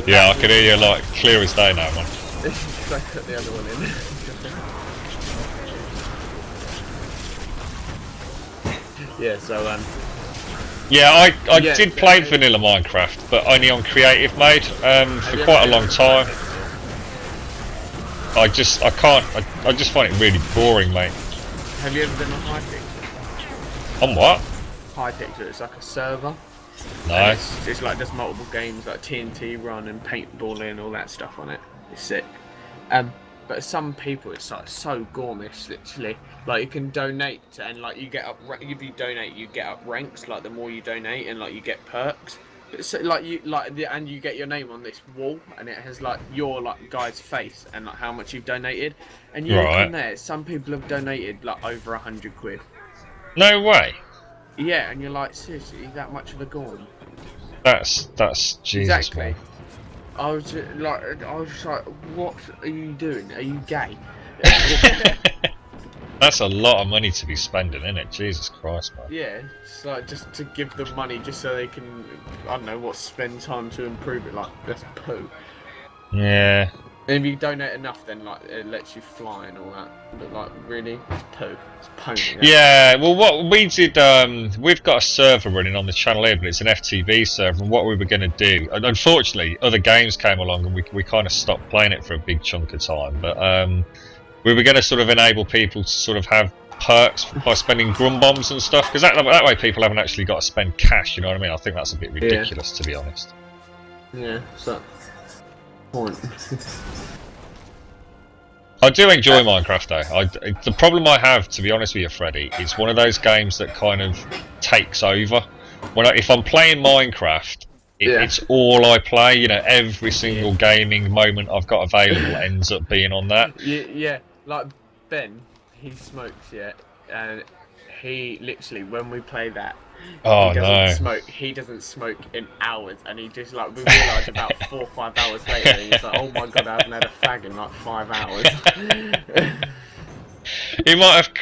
yeah, I can hear you like clear as day now, man. I put the other one in. Yeah, so yeah, I did play vanilla Minecraft, but only on creative mode for quite a long time. I just find it really boring, mate. Have you ever been on Hypixel? On what? Hypixel, it's like a server. No. It's like just multiple games like TNT Run and paintballing and all that stuff on it. It's sick. But some people, it's like so gormish, literally. Like you can donate, and like you get up. If you donate, you get up ranks. Like the more you donate, and like you get perks. So, and you get your name on this wall, and it has like your guy's face and like how much you've donated. And you look on there, some people have donated like over 100 quid. No way. Yeah, and you're like, seriously, that much of a gorm? That's Jesus, exactly. man. I was like, what are you doing? Are you gay? That's a lot of money to be spending, isn't it? Jesus Christ, man. Yeah, it's like just to give them money just so they can, I don't know, spend time to improve it. Like, that's poo. Yeah. And if you donate enough, then like it lets you fly and all that. But like, really, it's poo. It's pony. Yeah. Well, what we did, we've got a server running on the channel here, but it's an FTV server. And what we were going to do, and unfortunately, other games came along, and we kind of stopped playing it for a big chunk of time. But we were going to sort of enable people to sort of have perks by spending grum bombs and stuff, because that way people haven't actually got to spend cash. You know what I mean? I think that's a bit ridiculous, to be honest. Yeah. So. Point. I do enjoy Minecraft though. The problem I have, to be honest with you, Freddy, it's one of those games that kind of takes over. If I'm playing Minecraft, it's all I play. You know, every single gaming moment I've got available ends up being on that. Yeah, like Ben, he smokes, and he literally, when we play that, he doesn't smoke in hours, and he just like, we realised about 4 or 5 hours later, and he's like, oh my god, I haven't had a fag in like 5 hours. He might have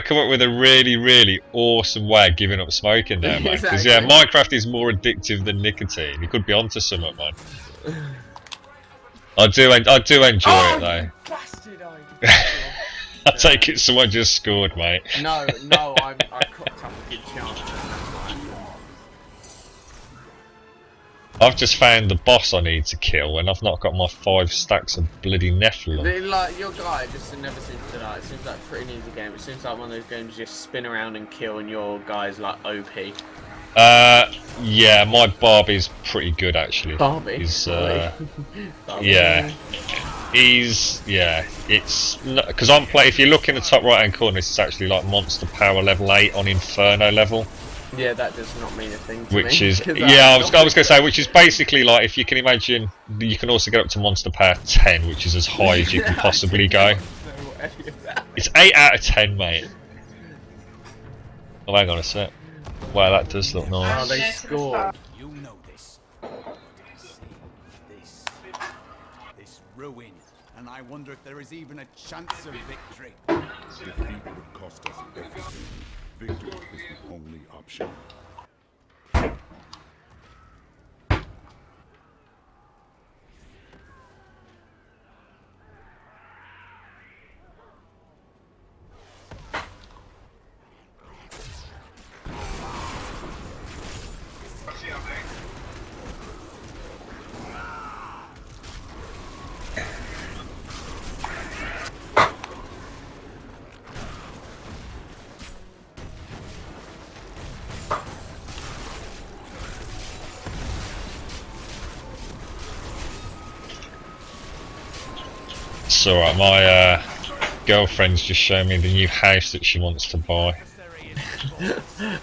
come up with a really, really awesome way of giving up smoking there, mate. Because Minecraft is more addictive than nicotine. He could be onto something, man. I do enjoy it though. You bastard, I take it someone just scored, mate. No, I cocked up a good chance. I've just found the boss I need to kill, and I've not got my 5 stacks of bloody Nephilim. Like, your guy just never seems to like. It seems like a pretty easy game. It seems like one of those games you just spin around and kill, and your guy's like OP. Yeah, my Barbie's pretty good actually. Barbie? He's, Barbie. yeah. It's because I'm playing. If you look in the top right hand corner, it's actually like monster power level 8 on Inferno level. Yeah, that does not mean a thing to Which me. is, yeah, I was going to say, which is basically like, if you can imagine, you can also get up to monster power 10, which is as high as you can possibly go. It's 8 out of 10, mate. Oh, hang on a sec. Wow, that does look Oh, nice. they scored. You know this. This ruin, and I wonder if there is even a chance of victory. Defeat would cost us everything. Victory is the only option. It's alright, my girlfriend's just showing me the new house that she wants to buy.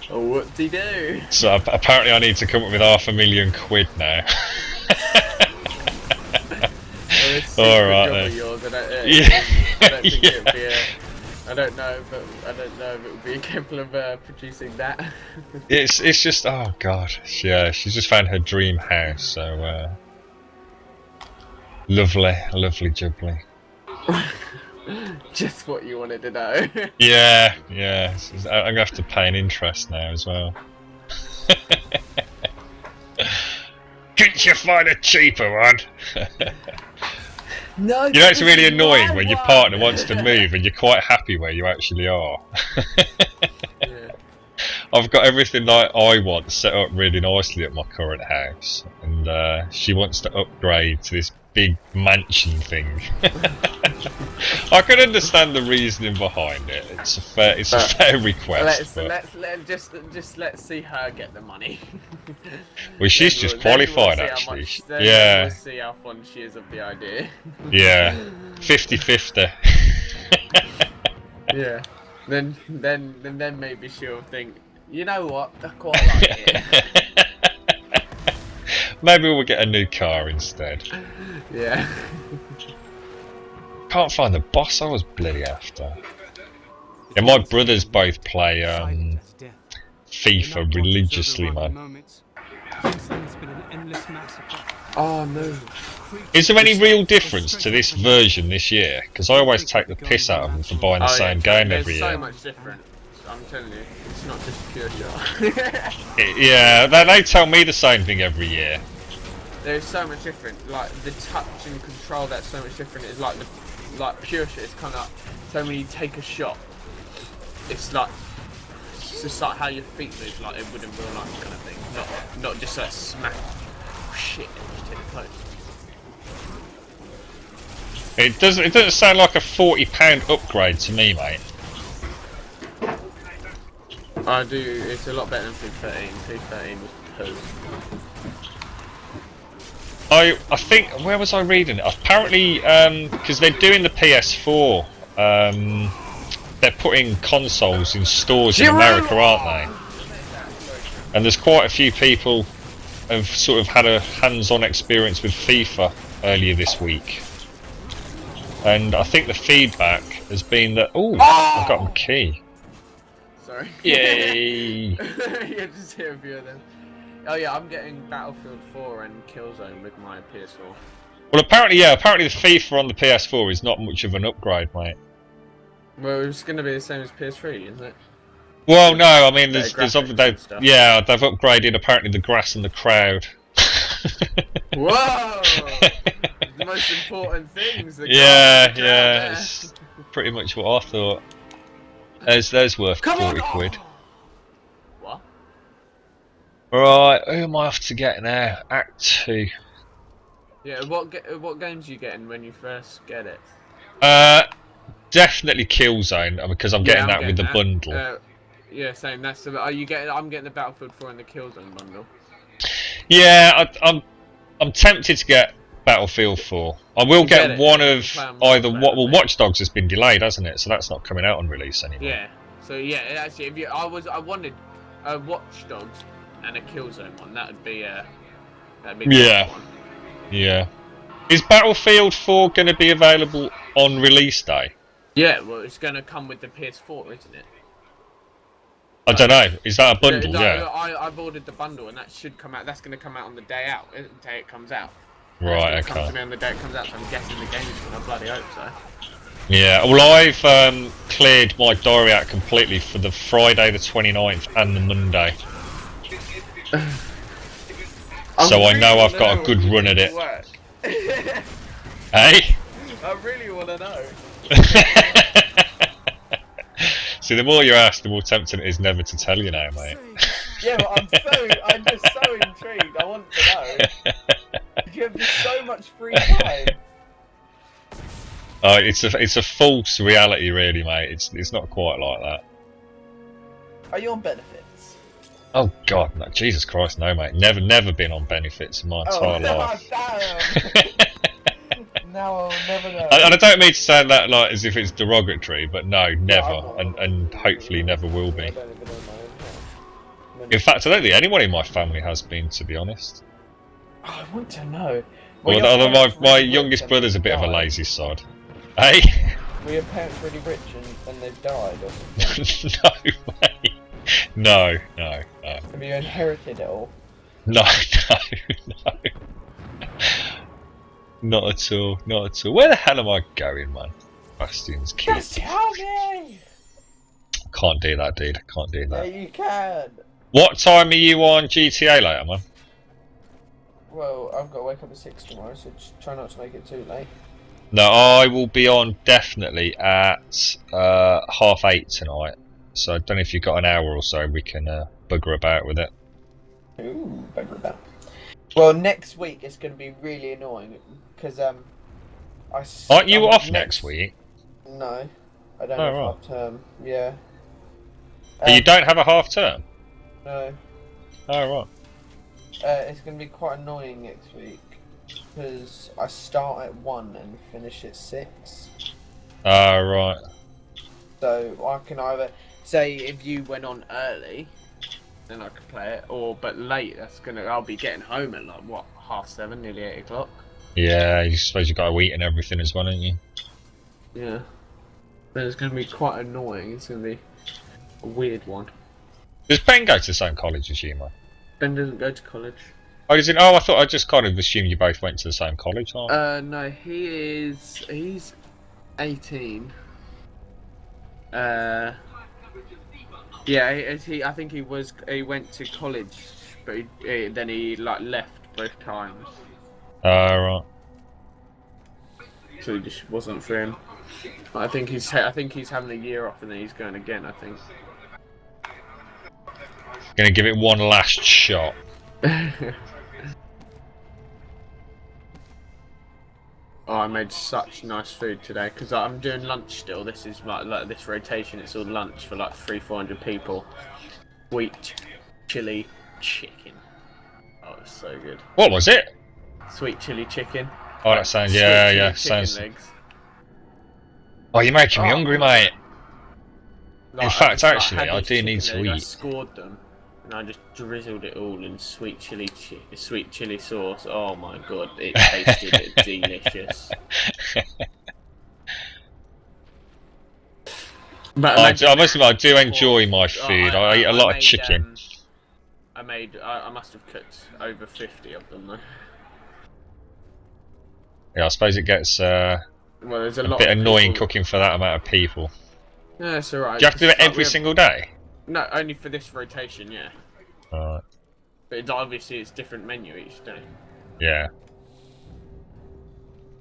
Oh, what'd he do? So apparently I need to come up with £500,000 now. Alright then. Yours. I don't, Yeah. I don't think Yeah. it would be I don't know, but I don't know if it would be capable of producing that. It's just, oh god, yeah, she's just found her dream house, so lovely jubbly. Just what you wanted to know. Yeah, I'm gonna have to pay an interest now as well. Couldn't you find a cheaper one? No, You know, it's really annoying when your partner wants to move and you're quite happy where you actually are. Yeah. I've got everything that I want set up really nicely at my current house, and she wants to upgrade to this big mansion thing. I can understand the reasoning behind it. It's a fair request. Let's see her get the money. Well, she's just qualified actually. Yeah. We'll see how fond she is of the idea. Yeah. 50-50. Yeah. Then maybe she'll think, you know what, I quite like it. Maybe we'll get a new car instead. Yeah. Can't find the boss I was bloody after. Yeah, my brothers both play FIFA religiously, man. Oh no. Is there any real difference to this version this year? Because I always take the piss out of them for buying the same game every year. There's so much different. I'm telling you, it's not just pure shot. Yeah, they tell me the same thing every year. There's so much different. Like the touch and control, that's so much different. It's like pure shit. It's kind of like, so when you take a shot, it's just like how your feet move, like it would in real life kind of thing. Not just like smack. Oh, shit, just hit the post. It doesn't sound like a £40 upgrade to me, mate. I do. It's a lot better than 213. 213 was poo. I think, where was I reading it? Apparently, because they're doing the PS4, they're putting consoles in stores in America, aren't they? And there's quite a few people have sort of had a hands-on experience with FIFA earlier this week. And I think the feedback has been that, I got my key. Sorry. Yay! Yeah, just hit a few of them. Oh yeah, I'm getting Battlefield 4 and Killzone with my PS4. Well, apparently the FIFA on the PS4 is not much of an upgrade, mate. Well, it's going to be the same as PS3, isn't it? Well, no, I mean, they've upgraded apparently the grass and the crowd. Whoa! The most important things. Yeah, it's pretty much what I thought. There's worth 40 quid. What? Right, who am I off to get now? Act 2. Yeah, what games are you getting when you first get it? Definitely Killzone, because I'm getting I'm that with the that. bundle. Yeah, same. That's the. Are you getting? I'm getting the Battlefield 4 and the Killzone bundle. Yeah, I'm tempted to get Battlefield 4. I will get one of either. Well, Watch Dogs has been delayed, hasn't it? So that's not coming out on release anymore. Yeah. So yeah, actually, if you, I wanted a Watch Dogs and a Killzone one. That'd be Yeah. one. Yeah. Is Battlefield 4 going to be available on release day? Yeah, well, it's going to come with the PS4, isn't it? I don't know. Is that a bundle? Yeah. I've ordered the bundle, and that should come out. That's going to come out on the day out. The day it comes out. Right. It's Okay. come to me on the day it comes out. So I'm guessing the game is going to bloody hope so. Yeah. Well, I've cleared my diary out completely for the Friday the 29th and the Monday. So I know I've got a good run at it. Hey? I really want to know. See, the more you ask, the more tempting it is never to tell you now, mate. Yeah, but I'm just so intrigued. I want to know. You have just so much free time. It's a false reality, really, mate. It's not quite like that. Are you on benefits? Oh God, no, Jesus Christ, no, mate. Never been on benefits in my entire life. Damn. Now I'll never know. And I don't mean to sound that like as if it's derogatory, but no, never, and hopefully never will be. In fact, I don't think anyone in my family has been, to be honest. I want to know. Well, although my youngest brother's a bit of a lazy sod. Hey? Were your parents really rich and they've died or something? No way. No. Have you inherited it all? No. Not at all. Where the hell am I going, man? Bastion's kid. Just tell me! Can't do that, dude. Can't do that. Yeah, you can. What time are you on GTA later, man? Well, I've got to wake up at 6 tomorrow, so just try not to make it too late. No, I will be on definitely at 8:30 tonight. So I don't know if you've got an hour or so. We can bugger about with it. Ooh, bugger about. Well, next week it's going to be really annoying because Aren't you off next week? No, I don't have half term. Yeah. You don't have a half term? No. Oh right. It's going to be quite annoying next week because I start at 1 and finish at 6. Oh right. So I can either say if you went on early, then I could play it, but late. I'll be getting home at like what, 7:30, nearly 8 o'clock. Yeah, you suppose you've got to eat and everything as well, haven't you? Yeah. But it's going to be quite annoying. It's going to be a weird one. Does Ben go to the same college as you, man? Ben doesn't go to college. Oh, does he? Oh, I thought I just kind of assumed you both went to the same college. No, he's 18. Yeah, I think he went to college, but then he like left both times. Right. So it just wasn't for him. I think he's having a year off and then he's going again. I think. Gonna give it one last shot. Oh, I made such nice food today because I'm doing lunch still. This is like this rotation. It's all lunch for like 300-400 people. Sweet chili chicken. Oh, it's so good. What was it? Sweet chili chicken. Oh, that sounds sounds. Legs. Oh, you're making me hungry, mate. Like, In fact, actually, I I do need to eat. I scored them, and I just drizzled it all in sweet chili sauce. Oh my god, it tasted delicious. But I must admit, I do enjoy my food. I eat a lot of chicken. I must have cooked over 50 of them though. Yeah, I suppose it gets well, there's a lot bit annoying people... cooking for that amount of people. Yeah, it's alright. Do you have to do it every single day? No, only for this rotation, yeah. Alright. But obviously it's different menu each day. Yeah.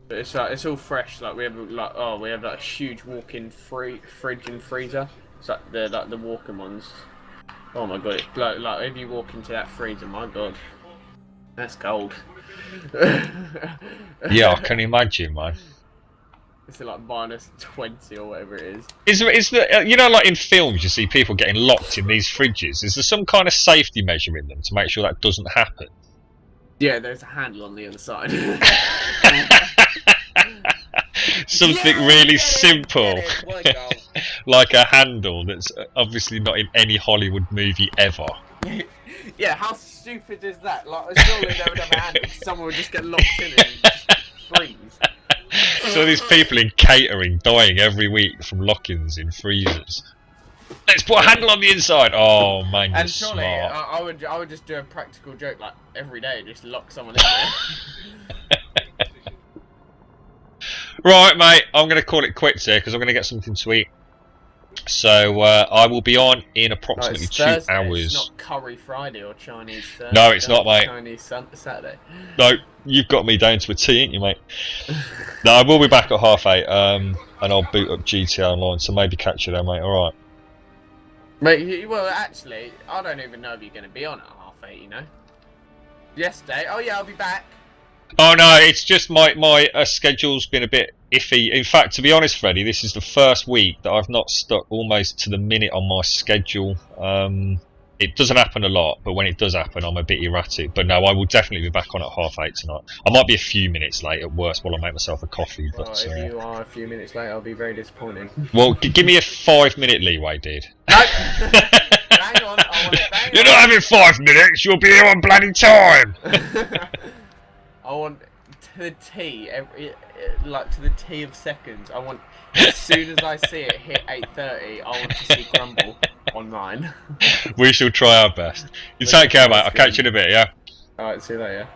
But it's all fresh. Like we have a huge walk-in fridge and freezer. It's like the walk-in ones. Oh my god, it's like if you walk into that freezer, my god, that's cold. Yeah, I can imagine, man. It's like -20 or whatever it is. Is the you know, like in films, you see people getting locked in these fridges. Is there some kind of safety measure in them to make sure that doesn't happen? Yeah, there's a handle on the other side. Something really simple, like a handle that's obviously not in any Hollywood movie ever. Yeah, how stupid is that? Like, surely they would have a handle. Someone would just get locked in and just freeze. So these people in catering dying every week from lock-ins in freezers. Let's put a handle on the inside. Oh man, you're And surely, smart. I would just do a practical joke like every day, just lock someone in there. Right, mate. I'm going to call it quits here because I'm going to get something to eat. So I will be on in approximately It's 2 Thursday, hours. It's not Curry Friday or Chinese Thursday. No, it's not, mate. Chinese Saturday. No, you've got me down to a T, ain't you, mate? No, I will be back at 8:30, and I'll boot up GTA Online, so maybe catch you there, mate. All right. Mate, well, actually, I don't even know if you're going to be on at 8:30, you know? Yesterday, oh yeah, I'll be back. Oh no, it's just my schedule's been a bit iffy. In fact, to be honest, Freddie, this is the first week that I've not stuck almost to the minute on my schedule. It doesn't happen a lot, but when it does happen, I'm a bit erratic. But no, I will definitely be back on at 8:30 tonight. I might be a few minutes late at worst while I make myself a coffee. But Well, if you are a few minutes late, I'll be very disappointed. well, give me a 5-minute leeway, dude. No! Hang on, I want it bang You're not having 5 minutes. You'll be here on bloody time. I want to the T, like to the T of seconds. I want, as soon as I see it hit 8:30, I want to see Grumble online. We shall try our best. You take care, mate. I'll catch you in a bit, yeah? Alright, see you later.